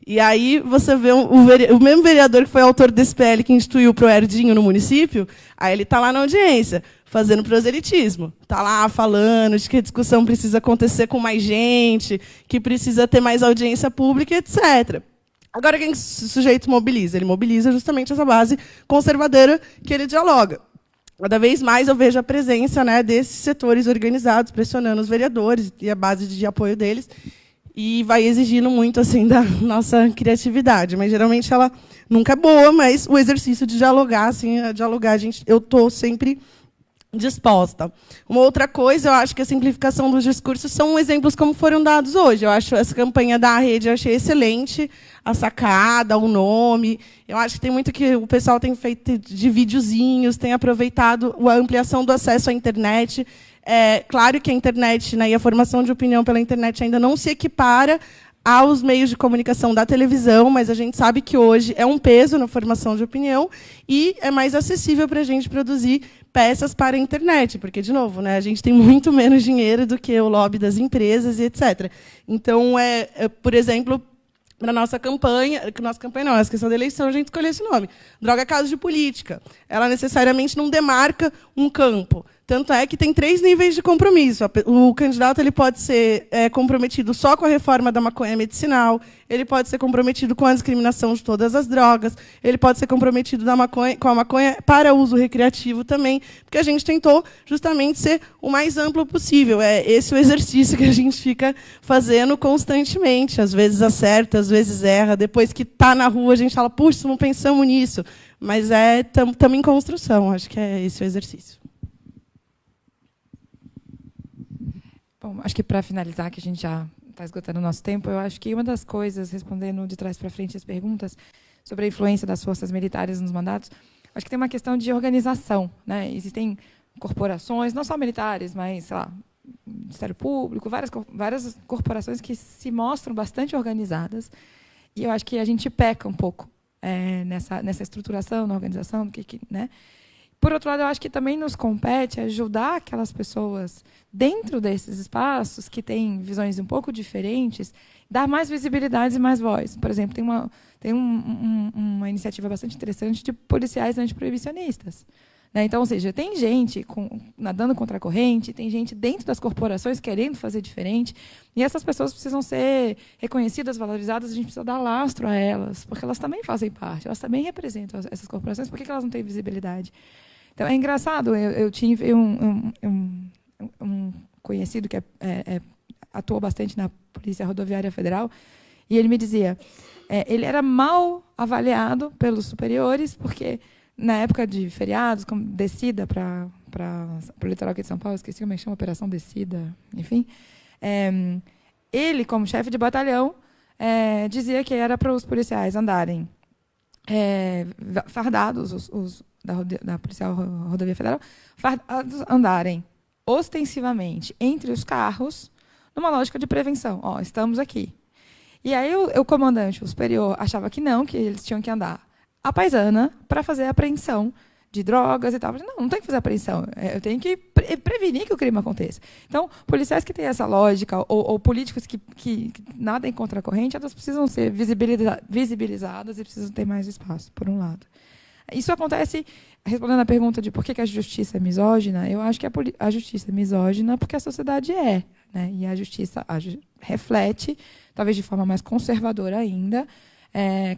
E aí você vê o mesmo vereador que foi autor desse PL que instituiu o Proerdinho no município, aí ele está lá na audiência, fazendo proselitismo. Está lá falando de que a discussão precisa acontecer com mais gente, que precisa ter mais audiência pública, etc. Agora, quem o sujeito mobiliza? Ele mobiliza justamente essa base conservadora que ele dialoga. Cada vez mais eu vejo a presença, né, desses setores organizados pressionando os vereadores e a base de apoio deles, e vai exigindo muito assim da nossa criatividade. Mas, geralmente, ela nunca é boa, mas o exercício de dialogar, assim, eu estou sempre disposta. Uma outra coisa, eu acho que a simplificação dos discursos são exemplos como foram dados hoje. Eu acho essa campanha da rede, eu achei excelente, a sacada, o nome. Eu acho que tem muito que o pessoal tem feito de videozinhos, tem aproveitado a ampliação do acesso à internet. É claro que a internet, né, e a formação de opinião pela internet ainda não se equipara aos meios de comunicação da televisão, mas a gente sabe que hoje é um peso na formação de opinião e é mais acessível para a gente produzir peças para a internet, porque, de novo, né, a gente tem muito menos dinheiro do que o lobby das empresas e etc. Então, por exemplo, para a nossa campanha não, essa questão da eleição, a gente escolheu esse nome. Droga é caso de política. Ela necessariamente não demarca um campo. Tanto é que tem 3 níveis de compromisso. O candidato ele pode ser comprometido só com a reforma da maconha medicinal, ele pode ser comprometido com a discriminação de todas as drogas, ele pode ser comprometido com a maconha para uso recreativo também, porque a gente tentou justamente ser o mais amplo possível. É esse o exercício que a gente fica fazendo constantemente. Às vezes acerta, às vezes erra. Depois que está na rua, a gente fala, puxa, não pensamos nisso. Mas estamos em construção. Acho que é esse o exercício. Bom, acho que para finalizar, que a gente já está esgotando o nosso tempo, eu acho que uma das coisas, respondendo de trás para frente as perguntas sobre a influência das forças militares nos mandatos, acho que tem uma questão de organização, né? Existem corporações, não só militares, mas, sei lá, Ministério Público, várias corporações que se mostram bastante organizadas, e eu acho que a gente peca um pouco nessa estruturação, na organização, né? Por outro lado, eu acho que também nos compete ajudar aquelas pessoas dentro desses espaços que têm visões um pouco diferentes, dar mais visibilidade e mais voz. Por exemplo, tem uma iniciativa bastante interessante de policiais antiproibicionistas. Né? Então, ou seja, tem gente nadando contra a corrente, tem gente dentro das corporações querendo fazer diferente, e essas pessoas precisam ser reconhecidas, valorizadas, a gente precisa dar lastro a elas, porque elas também fazem parte, elas também representam essas corporações, por que elas não têm visibilidade? Então, é engraçado, eu tive um conhecido que atuou bastante na Polícia Rodoviária Federal, e ele me dizia, ele era mal avaliado pelos superiores, porque na época de feriados, como descida para o litoral aqui de São Paulo, esqueci como é que chama, Operação Descida, enfim, ele, como chefe de batalhão, dizia que era para os policiais andarem fardados, os da Policial Rodovia Federal, andarem ostensivamente entre os carros, numa lógica de prevenção. Ó, estamos aqui. E aí o comandante, o superior, achava que não, que eles tinham que andar à paisana para fazer a apreensão de drogas e tal. Não tem que fazer apreensão. Eu tenho que prevenir que o crime aconteça. Então, policiais que têm essa lógica, ou políticos que nadem contra a corrente, elas precisam ser visibilizadas e precisam ter mais espaço, por um lado. Isso acontece, respondendo à pergunta de por que a justiça é misógina, eu acho que a justiça é misógina porque a sociedade é. Né? E a justiça reflete, talvez de forma mais conservadora ainda,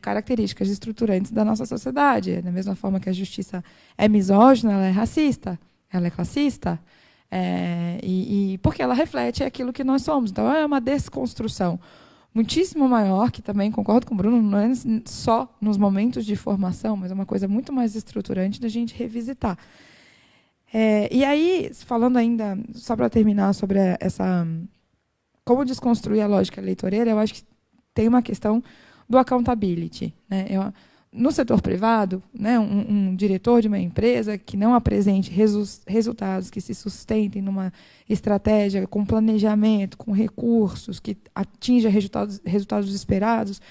características estruturantes da nossa sociedade. Da mesma forma que a justiça é misógina, ela é racista, ela é classista, e porque ela reflete aquilo que nós somos. Então, é uma desconstrução muitíssimo maior, que também concordo com o Bruno, não é só nos momentos de formação, mas é uma coisa muito mais estruturante da gente revisitar. E aí, falando ainda, só para terminar sobre como desconstruir a lógica eleitoreira, eu acho que tem uma questão do accountability. Né? No setor privado, né, um diretor de uma empresa que não apresente resultados que se sustentem numa estratégia com planejamento, com recursos, que atinja resultados esperados,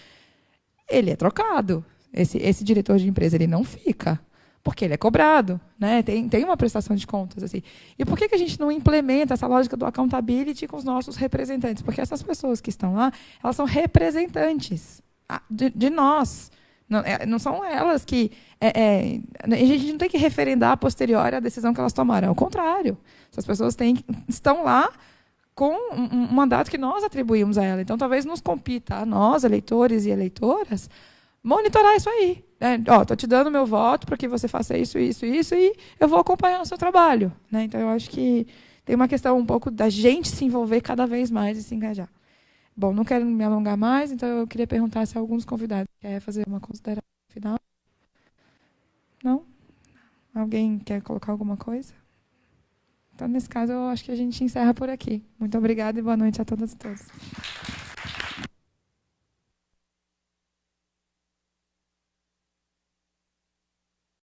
ele é trocado. Esse diretor de empresa ele não fica, porque ele é cobrado. Né? Tem uma prestação de contas. Assim. E por que a gente não implementa essa lógica do accountability com os nossos representantes? Porque essas pessoas que estão lá, elas são representantes de nós. Não são elas que... a gente não tem que referendar a posteriori a decisão que elas tomaram. Ao contrário. Essas pessoas estão lá com um mandato que nós atribuímos a ela. Então, talvez nos compita a nós, eleitores e eleitoras, monitorar isso aí. Estou te dando meu voto para que você faça isso, isso, isso, e eu vou acompanhar o seu trabalho. Né? Então, eu acho que tem uma questão um pouco da gente se envolver cada vez mais e se engajar. Bom, não quero me alongar mais, então eu queria perguntar se alguns convidados querem fazer uma consideração final. Não? Alguém quer colocar alguma coisa? Então, nesse caso, eu acho que a gente encerra por aqui. Muito obrigada e boa noite a todas e todos.